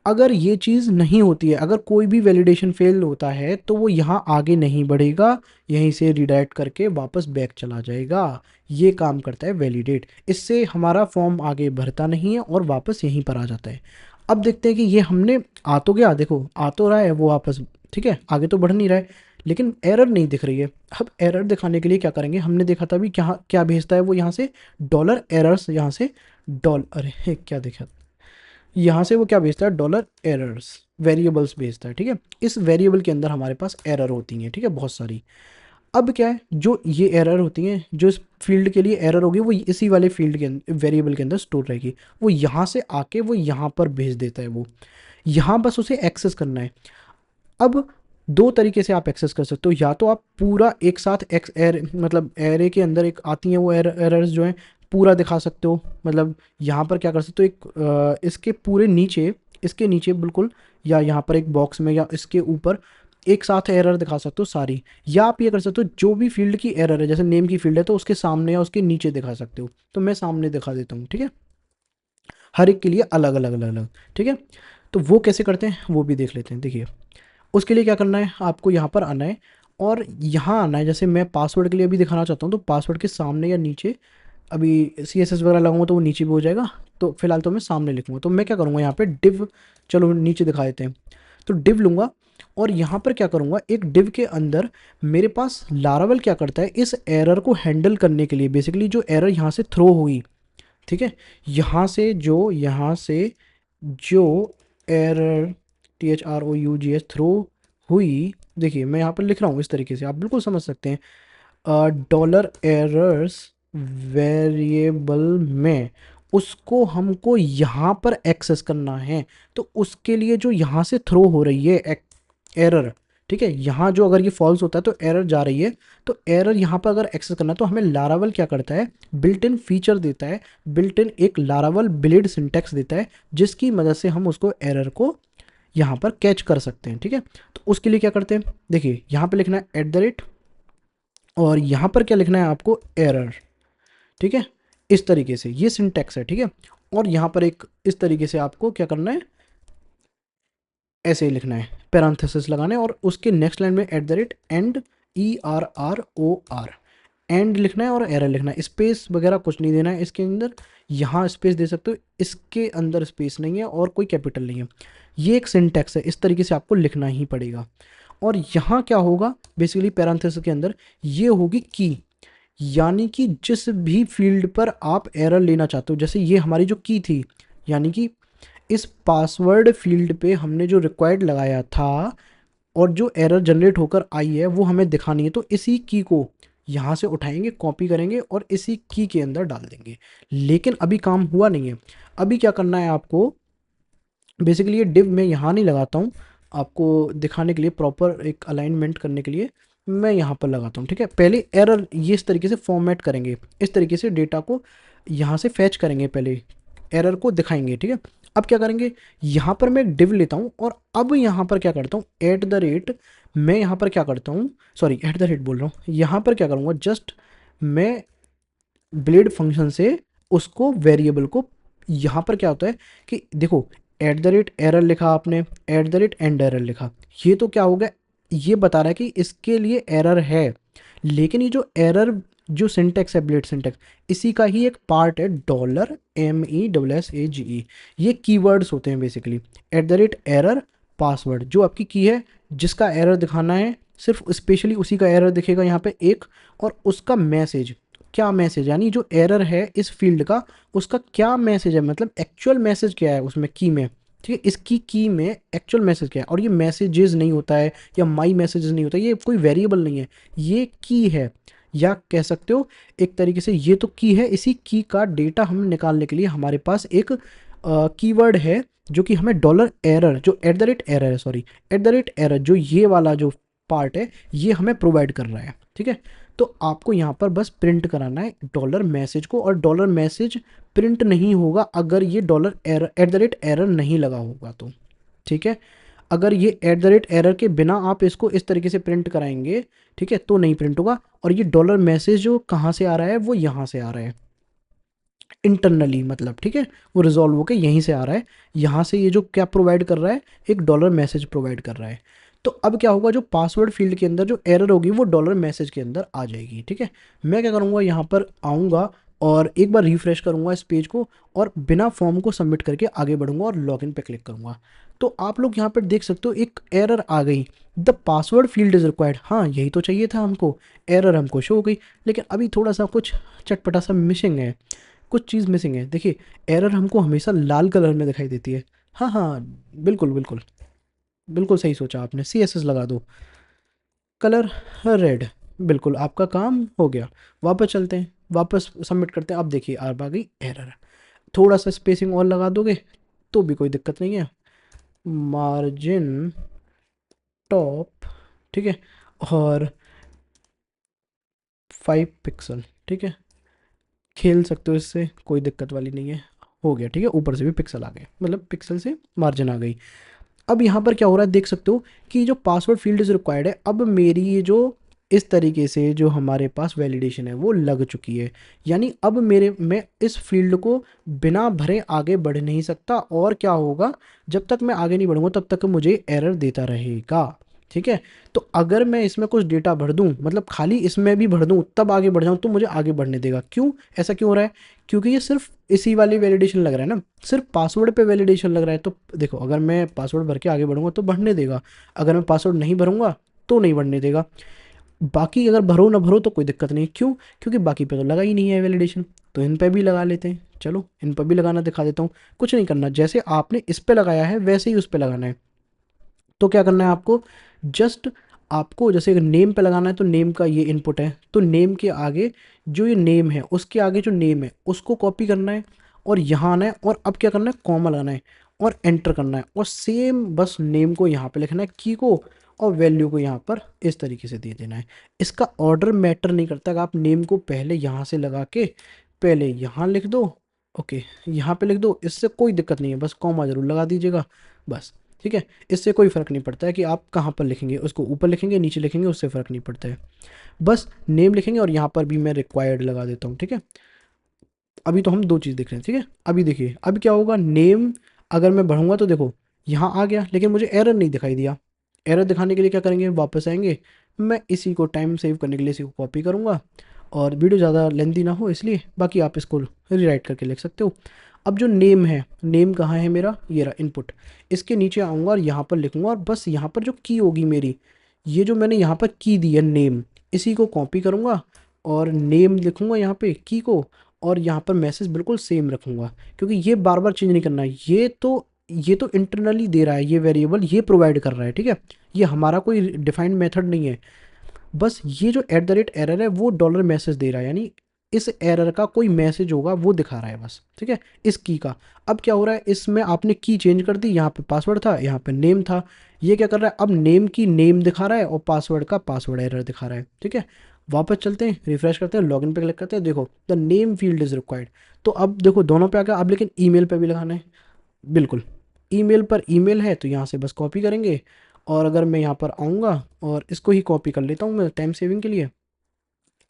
Speaker 1: अगर ये चीज़ नहीं होती है, अगर कोई भी वैलिडेशन फेल होता है, तो वो यहाँ आगे नहीं बढ़ेगा, यहीं से रिडायरेक्ट करके वापस बैक चला जाएगा। ये काम करता है वैलिडेट, इससे हमारा फॉर्म आगे बढ़ता नहीं है और वापस यहीं पर आ जाता है। अब देखते हैं कि ये हमने आ तो गया, देखो आ तो रहा है वो वापस, ठीक है, आगे तो बढ़ नहीं रहा है, लेकिन एरर नहीं दिख रही है। अब एरर दिखाने के लिए क्या करेंगे, हमने देखा था अभी क्या क्या भेजता है वो, यहाँ से $एरर्स, यहाँ से अरे क्या देखा, यहाँ से वो क्या भेजता है, $एरर्स वेरिएबल्स भेजता है, ठीक है। इस वेरिएबल के अंदर हमारे पास एरर होती हैं, ठीक है, बहुत सारी। अब क्या है, जो ये एरर होती हैं, जो इस फील्ड के लिए एरर होगी, वो इसी वाले फील्ड के अंदर, वेरिएबल के अंदर स्टोर रहेगी, वो यहाँ से आके वो यहाँ पर भेज देता है, वो यहाँ बस उसे एक्सेस करना है। अब दो तरीके से आप एक्सेस कर सकते हो, या तो आप पूरा एक साथ मतलब एरे के अंदर एक आती हैं वो एरर्स जो हैं, पूरा दिखा सकते हो, मतलब यहाँ पर क्या कर सकते हो, एक इसके पूरे नीचे, इसके नीचे बिल्कुल, या यहाँ पर एक बॉक्स में या इसके ऊपर एक साथ एरर दिखा सकते हो सारी। या आप ये कर सकते हो, जो भी फील्ड की एरर है, जैसे नेम की फील्ड है तो उसके सामने या उसके नीचे दिखा सकते हो, तो मैं सामने दिखा देता हूँ, ठीक है, हर एक के लिए अलग अलग अलग अलग, ठीक है। तो वो कैसे करते हैं वो भी देख लेते हैं। देखिए, उसके लिए क्या करना है, आपको यहाँ पर आना है और यहाँ आना है, जैसे मैं पासवर्ड के लिए अभी दिखाना चाहता हूँ, तो पासवर्ड के सामने या नीचे, अभी CSS वगैरह लगाऊंगा तो वो नीचे भी हो जाएगा, तो फिलहाल तो मैं सामने लिखूंगा। तो मैं क्या करूँगा, यहाँ पे डिव, चलो नीचे दिखा देते हैं, तो डिव लूँगा, और यहाँ पर क्या करूँगा, एक डिव के अंदर मेरे पास लारावेल क्या करता है, इस एरर को हैंडल करने के लिए, बेसिकली जो एरर यहाँ से थ्रो हुई, ठीक है, यहाँ से जो एरर THROUGH थ्रो हुई, देखिए मैं यहाँ पर लिख रहा हूँ इस तरीके से, आप बिल्कुल समझ सकते हैं, $एरर्स वेरिएबल में उसको हमको यहाँ पर एक्सेस करना है। तो उसके लिए जो यहाँ से थ्रो हो रही है एरर, ठीक है, यहाँ जो अगर ये फॉल्स होता है तो एरर जा रही है, तो एरर यहाँ पर अगर एक्सेस करना है तो हमें लारावेल क्या करता है, बिल्ट इन फीचर देता है, बिल्ट इन एक लारावेल ब्लेड सिंटैक्स देता है, जिसकी मदद से हम उसको एरर को यहाँ पर कैच कर सकते हैं, ठीक है। तो उसके लिए क्या करते हैं, देखिए यहाँ पे लिखना है एट द रेट, और यहाँ पर क्या लिखना है आपको, एरर, ठीक है। इस तरीके से ये सिंटैक्स है, ठीक है। और यहाँ पर एक इस तरीके से आपको क्या करना है, ऐसे ही लिखना है, पैरेंथेसिस लगाना है, और उसके नेक्स्ट लाइन में at the rate and, ERROR, and लिखना है और एरर लिखना है, स्पेस वगैरह कुछ नहीं देना है इसके अंदर। यहाँ स्पेस दे सकते हो, इसके अंदर स्पेस नहीं है और कोई कैपिटल नहीं है। ये एक सिंटैक्स है, इस तरीके से आपको लिखना ही पड़ेगा। और यहाँ क्या होगा बेसिकली पैरेंथेसिस के अंदर, ये होगी की, यानी कि जिस भी फील्ड पर आप एरर लेना चाहते हो, जैसे ये हमारी जो की थी, यानी कि इस पासवर्ड फील्ड पे हमने जो रिक्वायर्ड लगाया था और जो एरर जनरेट होकर आई है वो हमें दिखानी है, तो इसी की को यहाँ से उठाएंगे, कॉपी करेंगे और इसी की के अंदर डाल देंगे। लेकिन अभी काम हुआ नहीं है। अभी क्या करना है आपको, बेसिकली ये डिव मैं यहाँ नहीं लगाता हूँ, आपको दिखाने के लिए, प्रॉपर एक अलाइनमेंट करने के लिए मैं यहाँ पर लगाता हूँ, ठीक है। पहले एरर ये इस तरीके से फॉर्मेट करेंगे, इस तरीके से डेटा को यहाँ से फैच करेंगे, पहले एरर को दिखाएंगे, ठीक है। अब क्या करेंगे, यहाँ पर मैं एक डिव लेता हूँ और अब यहाँ पर क्या करता हूँ, एट द रेट, मैं यहाँ पर क्या करता हूँ, सॉरी एट द रेट बोल रहा हूँ, यहाँ पर क्या करूँगा, जस्ट मैं ब्लेड फंक्शन से उसको वेरिएबल को, यहाँ पर क्या होता है कि देखो एट द रेट एरर लिखा आपने, at the rate and error लिखा, ये तो क्या होगा, ये बता रहा है कि इसके लिए एरर है। लेकिन ये जो एरर जो सिंटेक्स है, ब्लेड सिंटेक्स, इसी का ही एक पार्ट है $MESSAGE, ये कीवर्ड्स होते हैं basically. At the rate error password, जो आपकी की है जिसका एरर दिखाना है, सिर्फ स्पेशली उसी का एरर दिखेगा यहाँ पे एक, और उसका मैसेज, क्या मैसेज, यानी जो एरर है इस फील्ड का उसका क्या मैसेज है, मतलब एक्चुअल मैसेज क्या है उसमें की में, ठीक है। इसकी की में एक्चुअल मैसेज क्या है, और ये मैसेजेस नहीं होता है या माई मैसेजेस नहीं होता है, ये कोई वेरिएबल नहीं है, ये की है, या कह सकते हो एक तरीके से ये तो की है। इसी की का डेटा हम निकालने के लिए हमारे पास एक कीवर्ड है जो कि हमें डॉलर एरर, जो एट द रेट एरर है, sorry at the rate error, जो ये वाला जो पार्ट है ये हमें प्रोवाइड कर रहा है, ठीक है। तो आपको यहाँ पर बस प्रिंट कराना है डॉलर मैसेज को, और डॉलर मैसेज प्रिंट नहीं होगा अगर ये dollar error, at the rate error नहीं लगा होगा तो, ठीक है। अगर ये एट द रेट एरर के बिना आप इसको इस तरीके से प्रिंट कराएंगे, ठीक है, तो नहीं प्रिंट होगा। और ये डॉलर मैसेज जो कहाँ से आ रहा है, वो यहाँ से आ रहा है इंटरनली, मतलब ठीक है, वो रिजॉल्व होकर यहीं से आ रहा है। यहाँ से ये जो क्या प्रोवाइड कर रहा है, एक डॉलर मैसेज प्रोवाइड कर रहा है। तो अब क्या होगा, जो पासवर्ड फील्ड के अंदर जो एरर होगी वो डॉलर मैसेज के अंदर आ जाएगी, ठीक है। मैं क्या करूँगा, यहाँ पर आऊँगा और एक बार रिफ्रेश करूँगा इस पेज को, और बिना फॉर्म को सबमिट करके आगे बढ़ूँगा और लॉगिन पे क्लिक करूँगा। तो आप लोग यहाँ पर देख सकते हो एक एरर आ गई, the password field is required, हाँ यही तो चाहिए था हमको, एरर हमको शो हो गई। लेकिन अभी थोड़ा सा कुछ चटपटा सा मिसिंग है, कुछ चीज़ मिसिंग है। देखिए एरर हमको हमेशा लाल कलर में दिखाई देती है, हाँ हाँ, बिल्कुल बिल्कुल बिल्कुल सही सोचा आपने, CSS लगा दो, कलर रेड, बिल्कुल आपका काम हो गया। वापस चलते हैं, वापस सबमिट करते हैं। अब देखिए आ गई एरर, थोड़ा सा स्पेसिंग और लगा दोगे तो भी कोई दिक्कत नहीं है, मार्जिन टॉप, ठीक है, और 5 पिक्सल, ठीक है, खेल सकते हो इससे, कोई दिक्कत वाली नहीं है। हो गया, ठीक है, ऊपर से भी पिक्सल आ गए, मतलब पिक्सल से मार्जिन आ गई। अब यहाँ पर क्या हो रहा है देख सकते हो कि जो पासवर्ड फील्ड इज़ रिक्वायर्ड है, अब मेरी ये जो इस तरीके से जो हमारे पास वैलिडेशन है वो लग चुकी है। यानी अब मेरे, मैं इस फील्ड को बिना भरे आगे बढ़ नहीं सकता, और क्या होगा, जब तक मैं आगे नहीं बढ़ूंगा तब तक मुझे एरर देता रहेगा, ठीक है। तो अगर मैं इसमें कुछ डेटा भर दूं, मतलब खाली इसमें भी भर दूं तब आगे बढ़ जाऊं, तो मुझे आगे बढ़ने देगा। क्यों, ऐसा क्यों हो रहा है, क्योंकि ये सिर्फ इसी वाली वैलिडेशन लग रहा है ना, सिर्फ पासवर्ड पे वैलिडेशन लग रहा है। तो देखो अगर मैं पासवर्ड भर के आगे बढ़ूंगा तो बढ़ने देगा, अगर मैं पासवर्ड नहीं भरूंगा तो नहीं बढ़ने देगा। बाकी अगर भरो ना भरो तो कोई दिक्कत नहीं, क्यों, क्योंकि बाकी पे तो लगा ही नहीं है वैलिडेशन, तो इन पे भी लगा लेते हैं। चलो इन पर भी लगाना दिखा देता हूँ। कुछ नहीं करना, जैसे आपने इस पे लगाया है वैसे ही उस पे लगाना है। तो क्या करना है आपको, जस्ट आपको जैसे अगर नेम पे लगाना है तो नेम का ये इनपुट है, तो नेम के आगे जो ये नेम है उसके आगे जो नेम है उसको कॉपी करना है और यहाँ आना है, और अब क्या करना है, कॉमा लगाना है और एंटर करना है, और सेम बस नेम को यहाँ पे लिखना है, की को, और वैल्यू को यहाँ पर इस तरीके से दे देना है। इसका ऑर्डर मैटर नहीं करता, अगर आप नेम को पहले यहाँ से लगा के पहले यहाँ लिख दो, ओके यहाँ पे लिख दो, इससे कोई दिक्कत नहीं है, बस कॉमा जरूर लगा दीजिएगा बस। ठीक है, इससे कोई फ़र्क नहीं पड़ता है कि आप कहाँ पर लिखेंगे, उसको ऊपर लिखेंगे नीचे लिखेंगे, उससे फ़र्क नहीं पड़ता है। बस नेम लिखेंगे और यहाँ पर भी मैं रिक्वायर्ड लगा देता हूँ। ठीक है, अभी तो हम दो चीज़ देख रहे हैं। ठीक है, अभी देखिए अभी क्या होगा, नेम अगर मैं बढ़ूंगा तो देखो यहाँ आ गया, लेकिन मुझे एरर नहीं दिखाई दिया। एरर दिखाने के लिए क्या करेंगे, वापस आएंगे, मैं इसी को टाइम सेव करने के लिए इसी को कॉपी करूँगा, और वीडियो ज़्यादा लेंथी ना हो इसलिए, बाकी आप इसको रीराइट करके लिख सकते हो। अब जो नेम है, नेम कहाँ है मेरा, ये रहा इनपुट, इसके नीचे आऊँगा और यहाँ पर लिखूँगा, और बस यहाँ पर जो की होगी मेरी, ये जो मैंने यहाँ पर की दी है नेम, इसी को कॉपी करूँगा और नेम लिखूँगा यहाँ पे की को, और यहाँ पर मैसेज बिल्कुल सेम रखूँगा, क्योंकि ये बार बार चेंज नहीं करना है। ये तो इंटरनली दे रहा है, ये वेरिएबल ये प्रोवाइड कर रहा है। ठीक है, ये हमारा कोई डिफाइंड मेथड नहीं है। बस ये जो एट द रेट एरर है वो डॉलर मैसेज दे रहा है, यानी इस एरर का कोई मैसेज होगा वो दिखा रहा है बस। ठीक है, इस की का। अब क्या हो रहा है, इसमें आपने की चेंज कर दी, यहाँ पे पासवर्ड था, यहाँ पे नेम था, ये क्या कर रहा है, अब नेम की नेम दिखा रहा है और पासवर्ड का पासवर्ड एरर दिखा रहा है। ठीक है, वापस चलते हैं, रिफ्रेश करते हैं, लॉगिन पे क्लिक करते हैं, देखो the name field is required. तो अब देखो दोनों पे आ गया। अब लेकिन ईमेल पे भी लगाना है, बिल्कुल ईमेल पर ईमेल है तो यहाँ से बस कॉपी करेंगे, और अगर मैं यहाँ पर आऊँगा और इसको ही कॉपी कर लेता हूँ मैं टाइम सेविंग के लिए,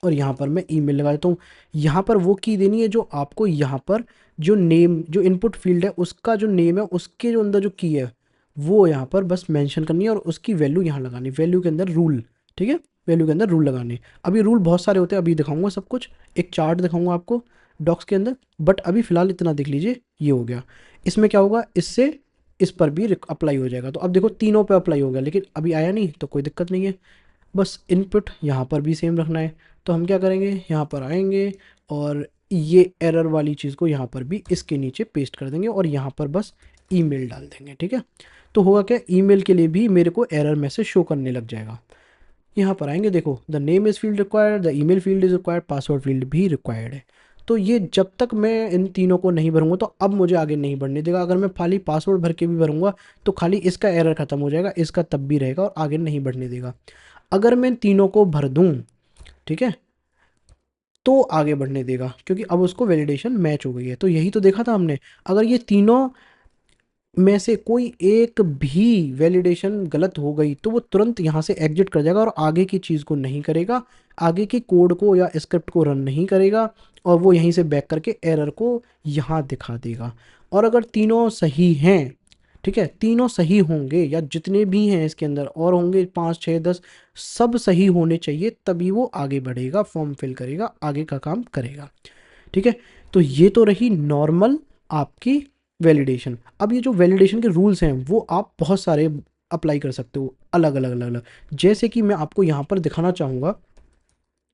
Speaker 1: और यहाँ पर मैं ईमेल लगा देता हूँ। यहाँ पर वो की देनी है जो आपको यहाँ पर जो नेम, जो इनपुट फील्ड है उसका जो नेम है, उसके जो अंदर जो की है वो यहाँ पर बस मेंशन करनी है, और उसकी वैल्यू यहाँ लगानी, वैल्यू के अंदर रूल। ठीक है, वैल्यू के अंदर रूल लगाने। अभी रूल बहुत सारे होते हैं, अभी दिखाऊंगा सब कुछ, एक चार्ट दिखाऊंगा आपको डॉक्स के अंदर, बट अभी फ़िलहाल इतना देख लीजिए। ये हो गया, इसमें क्या होगा, इससे इस पर भी अप्लाई हो जाएगा। तो अब देखो तीनों पे अप्लाई हो गया, लेकिन अभी आया नहीं तो कोई दिक्कत नहीं है। बस इनपुट यहाँ पर भी सेम रखना है। तो हम क्या करेंगे, यहाँ पर आएंगे और ये एरर वाली चीज़ को यहाँ पर भी इसके नीचे पेस्ट कर देंगे, और यहाँ पर बस ईमेल डाल देंगे। ठीक है, तो होगा क्या, ईमेल के लिए भी मेरे को एरर मैसेज शो करने लग जाएगा। यहाँ पर आएंगे, देखो the name is field required, the email field is required, password field भी रिक्वायर्ड है। तो ये जब तक मैं इन तीनों को नहीं भरूंगा तो अब मुझे आगे नहीं बढ़ने देगा। अगर मैं खाली पासवर्ड भर के भी भरूंगा तो खाली इसका एरर खत्म हो जाएगा, इसका तब भी रहेगा और आगे नहीं बढ़ने देगा। अगर मैं तीनों को भर दूं, ठीक है, तो आगे बढ़ने देगा, क्योंकि अब उसको वैलिडेशन मैच हो गई है। तो यही तो देखा था हमने, अगर ये तीनों में से कोई एक भी वैलिडेशन गलत हो गई तो वो तुरंत यहाँ से एग्जिट कर जाएगा और आगे की चीज़ को नहीं करेगा, आगे की कोड को या स्क्रिप्ट को रन नहीं करेगा, और वो यहीं से बैक करके एरर को यहाँ दिखा देगा। और अगर तीनों सही हैं, ठीक है, तीनों सही होंगे या जितने भी हैं इसके अंदर और होंगे 5 6 10, सब सही होने चाहिए, तभी वो आगे बढ़ेगा, फॉर्म फिल करेगा, आगे का काम करेगा। ठीक है, तो ये तो रही नॉर्मल आपकी वैलिडेशन। अब ये जो वैलिडेशन के रूल्स हैं वो आप बहुत सारे अप्लाई कर सकते हो, अलग अलग अलग अलग। जैसे कि मैं आपको यहाँ पर दिखाना चाहूँगा,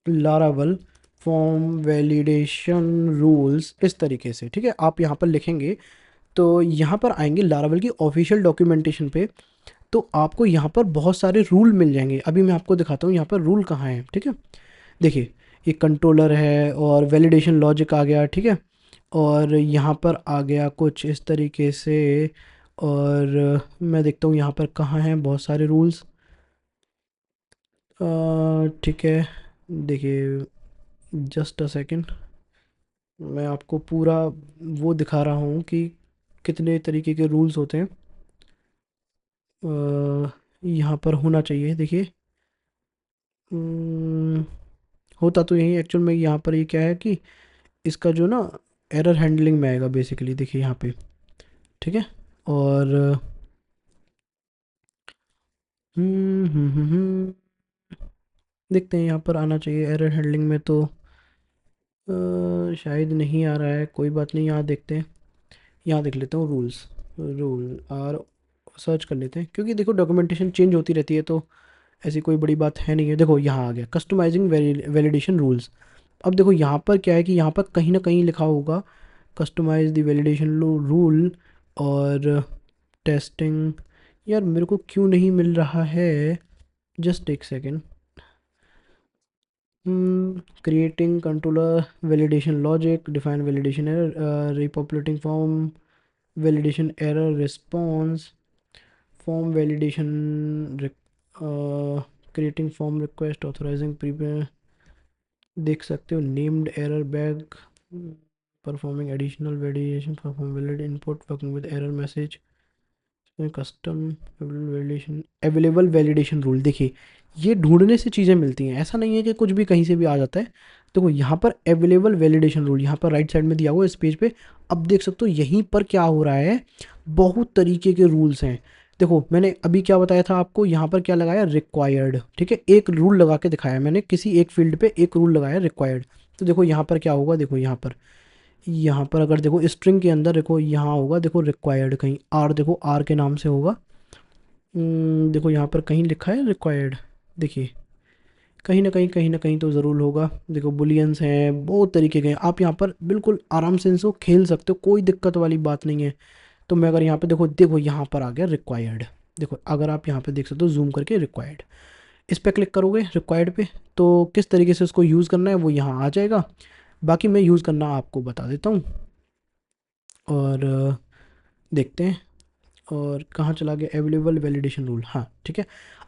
Speaker 1: लारावल फॉर्म वैलिडेशन रूल्स इस तरीके से। ठीक है, आप यहाँ पर लिखेंगे तो यहाँ पर आएंगे लारावल की ऑफिशियल डॉक्यूमेंटेशन पे, तो आपको यहाँ पर बहुत सारे रूल मिल जाएंगे। अभी मैं आपको दिखाता हूँ यहाँ पर रूल कहाँ है। ठीक है, देखिए ये कंट्रोलर है और वैलिडेशन लॉजिक आ गया। ठीक है, और यहाँ पर आ गया कुछ इस तरीके से, और मैं देखता हूँ यहाँ पर कहाँ हैं बहुत सारे रूल्स। ठीक है, देखिए जस्ट अ सेकंड, मैं आपको पूरा वो दिखा रहा हूँ कि कितने तरीके के रूल्स होते हैं। यहाँ पर होना चाहिए, देखिए हम्म, होता तो यही एक्चुअल में। यहाँ पर ये क्या है कि इसका जो ना एरर हैंडलिंग में आएगा बेसिकली, देखिए यहाँ पे। ठीक है, और देखते हैं यहाँ पर आना चाहिए एरर हैंडलिंग में, तो शायद नहीं आ रहा है, कोई बात नहीं, यहाँ देखते हैं। यहाँ देख लेता हूँ रूल्स, रूल और सर्च कर लेते हैं, क्योंकि देखो डॉक्यूमेंटेशन चेंज होती रहती है तो ऐसी कोई बड़ी बात है नहीं है। देखो यहाँ आ गया कस्टमाइजिंग वैलिडेशन रूल्स। अब देखो यहाँ पर क्या है कि यहाँ पर कहीं ना कहीं लिखा होगा कस्टमाइज द वैलिडेशन रूल और टेस्टिंग। यार मेरे को क्यों नहीं मिल रहा है, जस्ट एक second. Creating controller validation logic, define validation error, repopulating form, validation error response, form validation, creating form request, authorizing prepare, देख सकते हो named error bag, performing additional validation, perform valid input, working with error message, custom validation, available validation rule. देखिए ये ढूंढने से चीज़ें मिलती हैं, ऐसा नहीं है कि कुछ भी कहीं से भी आ जाता है। देखो यहाँ पर अवेलेबल वैलिडेशन रूल यहाँ पर राइट साइड में दिया हुआ है इस पेज पे। अब देख सकते हो यहीं पर क्या हो रहा है, बहुत तरीके के रूल्स हैं। देखो मैंने अभी क्या बताया था आपको, यहाँ पर क्या लगाया, रिक्वायर्ड। ठीक है, एक रूल लगा के दिखाया मैंने, किसी एक फील्ड पे एक रूल लगाया रिक्वायर्ड। तो देखो यहाँ पर क्या होगा, देखो यहाँ पर अगर देखो स्ट्रिंग के अंदर देखो यहाँ होगा, देखो रिक्वायर्ड, कहीं आर, देखो आर के नाम से होगा। देखो यहाँ पर कहीं लिखा है रिक्वायर्ड, देखिए कहीं ना कहीं तो ज़रूर होगा। देखो बुलियंस हैं, बहुत तरीके के हैं, आप यहाँ पर बिल्कुल आराम से इनको खेल सकते हो, कोई दिक्कत वाली बात नहीं है। तो मैं अगर यहाँ पे देखो, यहाँ पर आ गया रिक्वायर्ड। देखो अगर आप यहाँ पे देख सकते हो जूम करके, रिक्वायर्ड इस पर क्लिक करोगे रिक्वायर्ड पे, तो किस तरीके से उसको यूज़ करना है वो यहाँ आ जाएगा। बाकी मैं यूज़ करना आपको बता देता हूँ। और देखते हैं, और कहाँ चला गया, अवेलेबल वैलिडेशन रूल, हाँ ठीक है।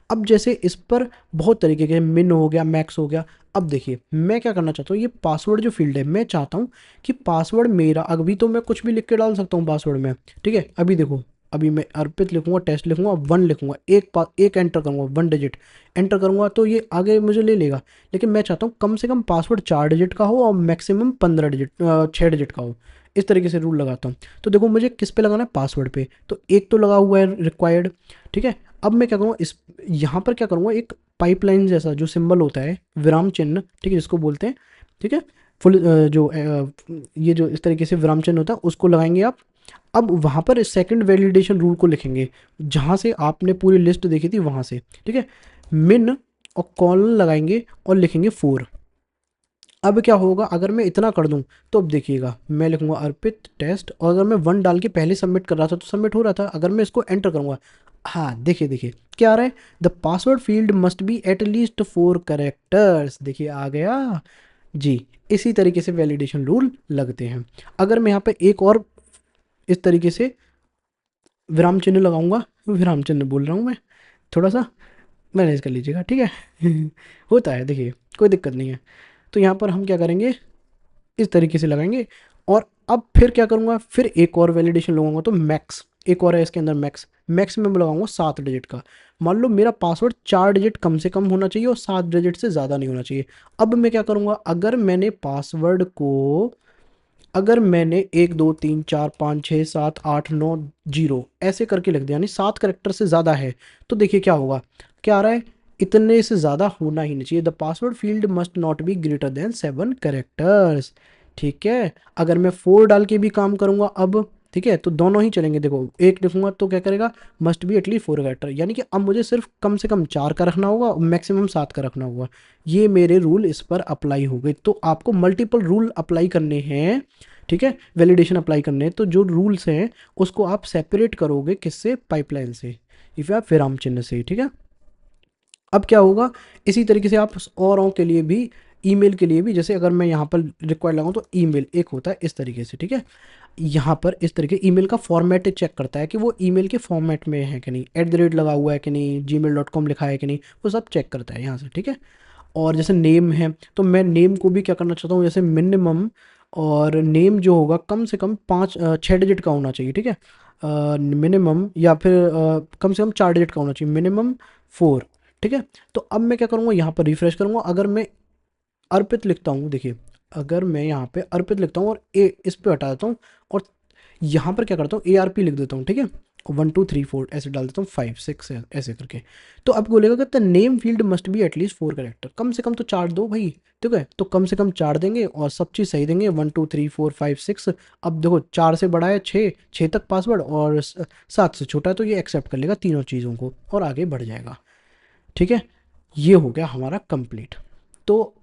Speaker 1: अब जैसे इस पर बहुत तरीके के, मिन हो गया, मैक्स हो गया। अब देखिए मैं क्या करना चाहता हूँ, ये पासवर्ड जो फील्ड है, मैं चाहता हूँ कि पासवर्ड मेरा, अभी तो मैं कुछ भी लिख के डाल सकता हूँ पासवर्ड में। ठीक है, अभी देखो, अभी मैं अर्पित लिखूंगा, टेस्ट लिखूंगा, 1 लिखूंगा, एक एंटर करूंगा, 1 डिजिट एंटर करूंगा तो ये आगे मुझे ले लेगा। लेकिन मैं चाहता हूँ कम से कम पासवर्ड 4 डिजिट का हो और मैक्सिमम 15 डिजिट, 6 डिजिट का हो। इस तरीके से रूल लगाता हूँ। तो देखो मुझे किस पे लगाना है, पासवर्ड पे, तो एक तो लगा हुआ है रिक्वायर्ड। ठीक है, अब मैं क्या करूँगा, इस यहाँ पर क्या करूँगा, एक पाइपलाइन जैसा जो सिंबल होता है, विराम चिन्ह, ठीक है, जिसको बोलते हैं। ठीक है, फुल ये जो इस तरीके से विराम चिन्ह होता है उसको लगाएंगे आप। अब वहाँ पर सेकंड वैलिडेशन रूल को लिखेंगे, जहाँ से आपने पूरी लिस्ट देखी थी वहाँ से। ठीक है, मिन और कॉलन लगाएंगे और लिखेंगे 4। अब क्या होगा, अगर मैं इतना कर दूं तो अब देखिएगा, मैं लिखूंगा अर्पित टेस्ट, और अगर मैं 1 डाल के पहले सबमिट कर रहा था तो सबमिट हो रहा था। अगर मैं इसको एंटर करूंगा, हाँ देखिए देखिए क्या आ रहा है, the password field must B at least 4 characters, देखिए आ गया जी। इसी तरीके से वैलिडेशन रूल लगते हैं। अगर मैं यहाँ पे एक और इस तरीके से विराम चिन्ह लगाऊंगा, विराम चिन्ह बोल रहा हूँ मैं, थोड़ा सा मैनेज कर लीजिएगा, ठीक है। होता है, देखिए कोई दिक्कत नहीं है। तो यहाँ पर हम क्या करेंगे, इस तरीके से लगाएंगे। और अब फिर क्या करूँगा, फिर एक और वैलिडेशन लगाऊंगा, तो मैक्स, एक और है इसके अंदर मैक्स, मैक्स में मैं लगाऊंगा 7 डिजिट का। मान लो मेरा पासवर्ड 4 डिजिट कम से कम होना चाहिए और 7 डिजिट से ज़्यादा नहीं होना चाहिए। अब मैं क्या करूँगा, अगर मैंने 1 2 3 4 5 6 7 8 9 0 ऐसे करके लिख दिया, यानी 7 करेक्टर से ज़्यादा है, तो देखिए क्या होगा, क्या आ रहा है, इतने से ज़्यादा होना ही नहीं चाहिए, the password field must not be greater than 7 characters. ठीक है, अगर मैं 4 डाल के भी काम करूँगा अब, ठीक है, तो दोनों ही चलेंगे। देखो एक लिखूंगा तो क्या करेगा, मस्ट बी एटलीस्ट 4 करेक्टर, यानी कि अब मुझे सिर्फ कम से कम 4 का रखना होगा और मैक्सिमम 7 का रखना होगा। ये मेरे रूल इस पर अप्लाई हो गए। तो आपको मल्टीपल रूल अप्लाई करने हैं, ठीक है, वैलिडेशन अप्लाई करने हैं, तो जो रूल्स हैं उसको आप सेपरेट करोगे, किससे, पाइपलाइन से, या फिर विराम चिन्ह से। ठीक है, अब क्या होगा, इसी तरीके से आप औरों के लिए भी, ईमेल के लिए भी, जैसे अगर मैं यहाँ पर रिक्वायर्ड लगाऊँ तो ईमेल एक होता है इस तरीके से। ठीक है, यहाँ पर इस तरीके ईमेल का फॉर्मेट चेक करता है कि वो ईमेल के फॉर्मेट में है कि नहीं, @ लगा हुआ है कि नहीं, gmail.com लिखा है कि नहीं, वो सब चेक करता है यहाँ से। ठीक है, और जैसे नेम है, तो मैं नेम को भी क्या करना चाहता हूँ, जैसे मिनिमम, और नेम जो होगा कम से कम 6 डिजिट का होना चाहिए। ठीक है, मिनिमम, या फिर कम से कम 4 डिजिट का होना चाहिए, मिनिमम 4। ठीक है, तो अब मैं क्या करूँगा, यहाँ पर रिफ्रेश करूँगा, अगर मैं अर्पित लिखता हूँ, देखिए अगर मैं यहाँ पे अर्पित लिखता हूँ और ए इस पे हटा देता हूँ, और यहाँ पर क्या करता हूँ, ARP लिख देता हूँ। ठीक है, 1 2 3 4 ऐसे डाल देता हूँ, 5 6 ऐसे करके। तो अब बोलेगा कि the name field must be at least 4 character, कम से कम तो 4 दो भाई। ठीक है, तो कम से कम 4 देंगे और सब चीज़ सही देंगे, 1 2 3 4 5 6। अब देखो 4 से बड़ा है 6 तक पासवर्ड, और 7 से छोटा है तो ये एक्सेप्ट कर लेगा तीनों चीज़ों को और आगे बढ़ जाएगा। ठीक है, ये हो गया हमारा कंप्लीट। तो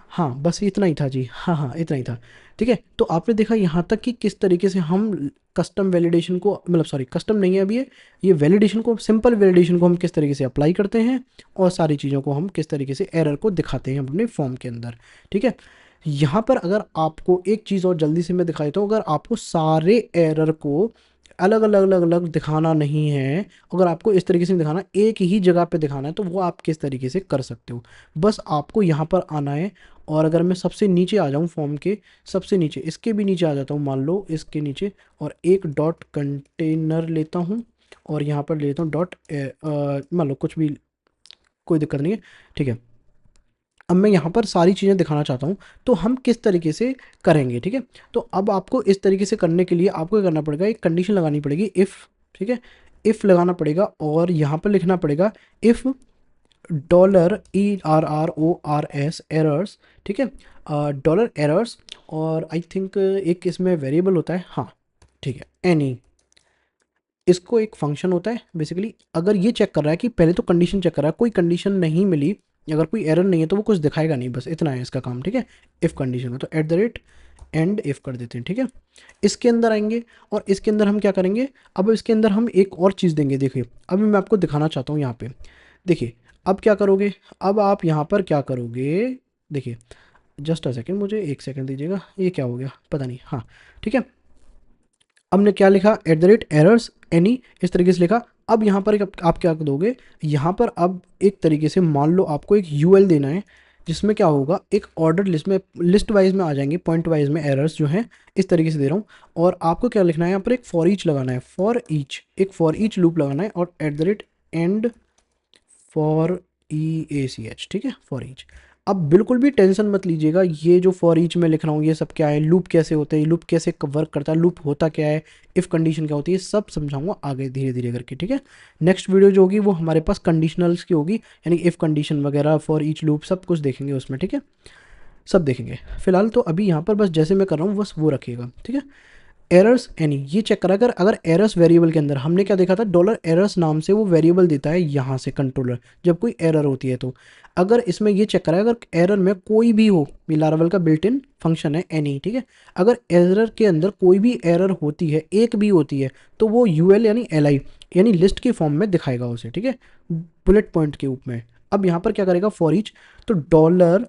Speaker 1: हाँ बस इतना ही था जी, हाँ हाँ इतना ही था। ठीक है, तो आपने देखा यहाँ तक कि किस तरीके से हम कस्टम वैलिडेशन को, मतलब सॉरी कस्टम नहीं है अभी ये वैलिडेशन को, सिंपल वैलिडेशन को हम किस तरीके से अप्लाई करते हैं, और सारी चीज़ों को हम किस तरीके से एरर को दिखाते हैं अपने फॉर्म के अंदर। ठीक है, यहाँ पर अगर आपको एक चीज़ और जल्दी से मैं दिखा देता हूँ, अगर आपको सारे एरर को अलग अलग अलग अलग दिखाना नहीं है, अगर आपको इस तरीके से दिखाना, एक ही जगह पे दिखाना है, तो वो आप किस तरीके से कर सकते हो। बस आपको यहाँ पर आना है, और अगर मैं सबसे नीचे आ जाऊँ, फॉर्म के सबसे नीचे, इसके भी नीचे आ जाता हूँ, मान लो इसके नीचे, और एक डॉट कंटेनर लेता हूँ, और यहाँ पर ले लेता हूँ डॉट, मान लो कुछ भी, कोई दिक्कत नहीं है, ठीक है। अब मैं यहाँ पर सारी चीज़ें दिखाना चाहता हूँ, तो हम किस तरीके से करेंगे, ठीक है। तो अब आपको इस तरीके से करने के लिए आपको क्या करना पड़ेगा, एक कंडीशन लगानी पड़ेगी, इफ़, ठीक है। इफ़ लगाना पड़ेगा और यहाँ पर लिखना पड़ेगा इफ़ $ERRORS एरर्स, ठीक है, डॉलर एरर्स, और आई थिंक एक इसमें वेरिएबल होता है, हाँ ठीक है, एनी, इसको एक फंक्शन होता है बेसिकली। अगर ये चेक कर रहा है कि पहले तो कंडीशन चेक कर रहा है, कोई कंडीशन नहीं मिली, अगर कोई एरर नहीं है तो वो कुछ दिखाएगा नहीं, बस इतना है इसका काम, ठीक है। इफ़ कंडीशन है तो at the rate and if कर देते हैं, ठीक है। इसके अंदर आएंगे और इसके अंदर हम क्या करेंगे, अब इसके अंदर हम एक और चीज़ देंगे। देखिए अभी मैं आपको दिखाना चाहता हूँ यहाँ पे, देखिए अब क्या करोगे, अब आप यहाँ पर क्या करोगे, देखिए जस्ट अ सेकेंड, मुझे एक सेकेंड दीजिएगा, ये क्या हो गया पता नहीं, हाँ ठीक है। हमने क्या लिखा, at the rate errors any, इस तरीके से लिखा। अब यहाँ पर आप क्या दोगे, यहाँ पर अब एक तरीके से मान लो आपको एक यूएल देना है, जिसमें क्या होगा, एक ऑर्डर लिस्ट में, लिस्ट वाइज में आ जाएंगे, पॉइंट वाइज में एरर्स जो हैं, इस तरीके से दे रहा हूँ। और आपको क्या लिखना है, यहाँ पर एक फॉर ईच लगाना है, फॉर ईच, एक फॉर ईच लूप लगाना है, और at the rate and for EACH, ठीक है, फॉर ईच। अब बिल्कुल भी टेंशन मत लीजिएगा, ये जो फॉर ईच में लिख रहा हूँ ये सब क्या है, लूप कैसे होते हैं, लूप कैसे वर्क करता है, लूप होता क्या है, इफ़ कंडीशन क्या होती है, सब समझाऊंगा आगे धीरे धीरे करके, ठीक है। नेक्स्ट वीडियो जो होगी वो हमारे पास कंडीशनल्स की होगी, यानी इफ़ कंडीशन वगैरह, फॉर ईच लूप, सब कुछ देखेंगे उसमें, ठीक है, सब देखेंगे। फिलहाल तो अभी यहाँ पर बस जैसे मैं कर रहा हूँ बस वो रखिएगा, ठीक है। एरर्स एनी, ये चेक करा कर, अगर एरर्स वेरिएबल के अंदर हमने क्या देखा था, डॉलर एरर्स नाम से वो वेरिएबल देता है यहाँ से कंट्रोलर, जब कोई एरर होती है तो। अगर इसमें ये चेक करा, अगर एरर में कोई भी हो, ये लारावेल का बिल्ट इन फंक्शन है एनी, ठीक है। अगर एरर के अंदर कोई भी एरर होती है, एक भी होती है, तो वो यूएल यानी LI यानी लिस्ट के फॉर्म में दिखाएगा उसे, ठीक है, बुलेट पॉइंट के रूप में। अब यहाँ पर क्या करेगा, फॉर ईच, तो डॉलर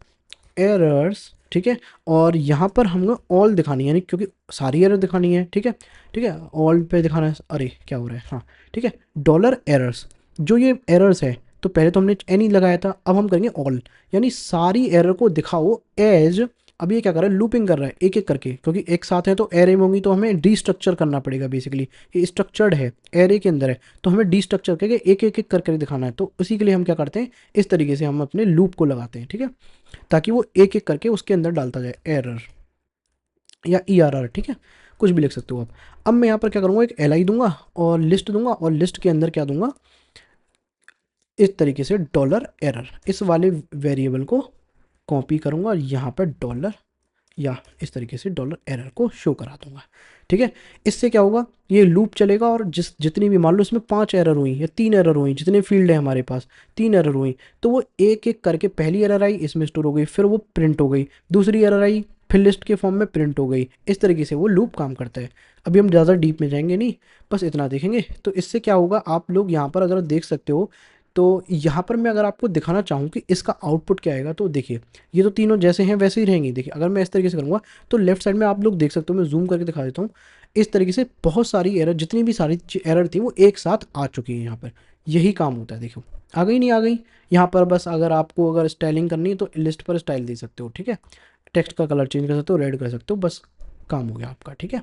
Speaker 1: एरर्स, ठीक है, और यहाँ पर हमको ऑल दिखानी है, यानी क्योंकि सारी एरर दिखानी है, ठीक है, ठीक है, ऑल पे दिखाना है, अरे क्या हो रहा है, हाँ ठीक है, डॉलर एरर्स, जो ये एरर्स है, तो पहले तो हमने एनी लगाया था, अब हम करेंगे ऑल, यानी सारी एरर को दिखाओ एज। अब ये क्या कर रहा है, लूपिंग कर रहा है एक एक करके, क्योंकि एक साथ है तो एरे में होंगी, तो हमें डीस्ट्रक्चर करना पड़ेगा, बेसिकली ये स्ट्रक्चर्ड है, एरे के अंदर है, तो हमें डीस्ट्रक्चर करके एक एक एक करके दिखाना है, तो उसी के लिए हम क्या करते हैं, इस तरीके से हम अपने लूप को लगाते हैं, ठीक है, ताकि वो एक एक करके उसके अंदर डालता जाए, एरर या ERR, ठीक है, कुछ भी लिख सकते हो आप। अब मैं यहाँ पर क्या करूँगा, एक LI दूंगा और लिस्ट दूंगा, और लिस्ट के अंदर क्या दूंगा, इस तरीके से डॉलर एरर, इस वाले वेरिएबल को कॉपी करूँगा और यहाँ पर डॉलर, या इस तरीके से डॉलर एरर को शो करा दूंगा, ठीक है। इससे क्या होगा, ये लूप चलेगा, और जितनी भी, मान लो इसमें 5 एरर हुई या 3 एरर हुई, जितने फील्ड है हमारे पास 3 एरर हुई, तो वो एक एक करके, पहली एरर आई इसमें स्टोर हो गई, फिर वो प्रिंट हो गई, दूसरी एरर आई फिर लिस्ट के फॉर्म में प्रिंट हो गई, इस तरीके से वो लूप काम करता है। अभी हम ज़्यादा डीप में जाएंगे नहीं, बस इतना देखेंगे। तो इससे क्या होगा, आप लोग यहाँ पर अगर देख सकते हो, तो यहाँ पर मैं अगर आपको दिखाना चाहूँ कि इसका आउटपुट क्या आएगा, तो देखिए ये तो तीनों जैसे हैं वैसे ही रहेंगी। देखिए अगर मैं इस तरीके से करूँगा तो लेफ्ट साइड में आप लोग देख सकते हो, मैं जूम करके दिखा देता हूँ, इस तरीके से बहुत सारी एरर, जितनी भी सारी एरर थी वो एक साथ आ चुकी है यहाँ पर। यही काम होता है, देखो आ गई नहीं आ गई। यहाँ पर बस अगर आपको अगर स्टाइलिंग करनी है तो लिस्ट पर स्टाइल दे सकते हो, ठीक है, टेक्स्ट का कलर चेंज कर सकते हो, रेड कर सकते हो, बस काम हो गया आपका, ठीक है।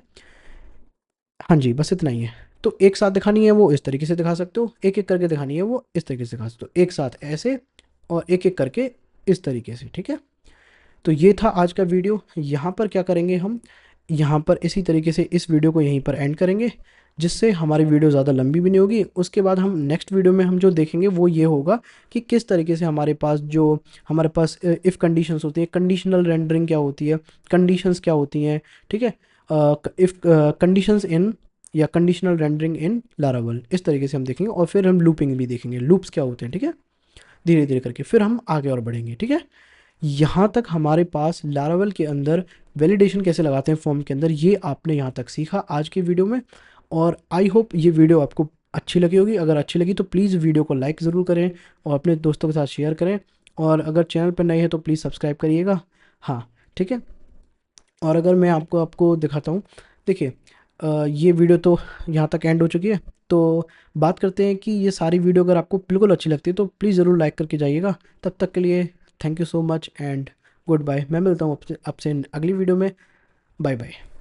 Speaker 1: हाँ जी, बस इतना ही है। तो एक साथ दिखानी है वो इस तरीके से दिखा सकते हो, एक एक करके दिखानी है वो इस तरीके से दिखा सकते हो, एक साथ ऐसे और एक एक करके इस तरीके से, ठीक है। तो ये था आज का वीडियो। यहाँ पर क्या करेंगे हम, यहाँ पर इसी तरीके से इस वीडियो को यहीं पर एंड करेंगे, जिससे हमारी वीडियो ज़्यादा लंबी भी नहीं होगी। उसके बाद हम नेक्स्ट वीडियो में हम जो देखेंगे वो ये होगा कि किस तरीके से हमारे पास इफ़ कंडीशंस होती है, कंडीशनल रेंडरिंग क्या होती है, कंडीशंस क्या होती हैं, ठीक है, इफ़ कंडीशंस इन या कंडीशनल रेंडरिंग इन लारावल, इस तरीके से हम देखेंगे। और फिर हम लूपिंग भी देखेंगे, लूप्स क्या होते हैं, ठीक है, धीरे धीरे करके फिर हम आगे और बढ़ेंगे, ठीक है। यहाँ तक हमारे पास लारावेल के अंदर वैलिडेशन कैसे लगाते हैं फॉर्म के अंदर, ये आपने यहाँ तक सीखा आज की वीडियो में। और आई होप ये वीडियो आपको अच्छी लगी होगी। अगर अच्छी लगी तो प्लीज़ वीडियो को लाइक ज़रूर करें और अपने दोस्तों के साथ शेयर करें। और अगर चैनल पर नए हैं तो प्लीज़ सब्सक्राइब करिएगा, हाँ ठीक है। और अगर मैं आपको आपको दिखाता हूँ, देखिए ये वीडियो तो यहाँ तक एंड हो चुकी है। तो बात करते हैं कि ये सारी वीडियो अगर आपको बिल्कुल अच्छी लगती है तो प्लीज़ ज़रूर लाइक करके जाइएगा। तब तक के लिए thank you so much and good bye. मैं मिलता हूँ आपसे अगली वीडियो में। Bye bye.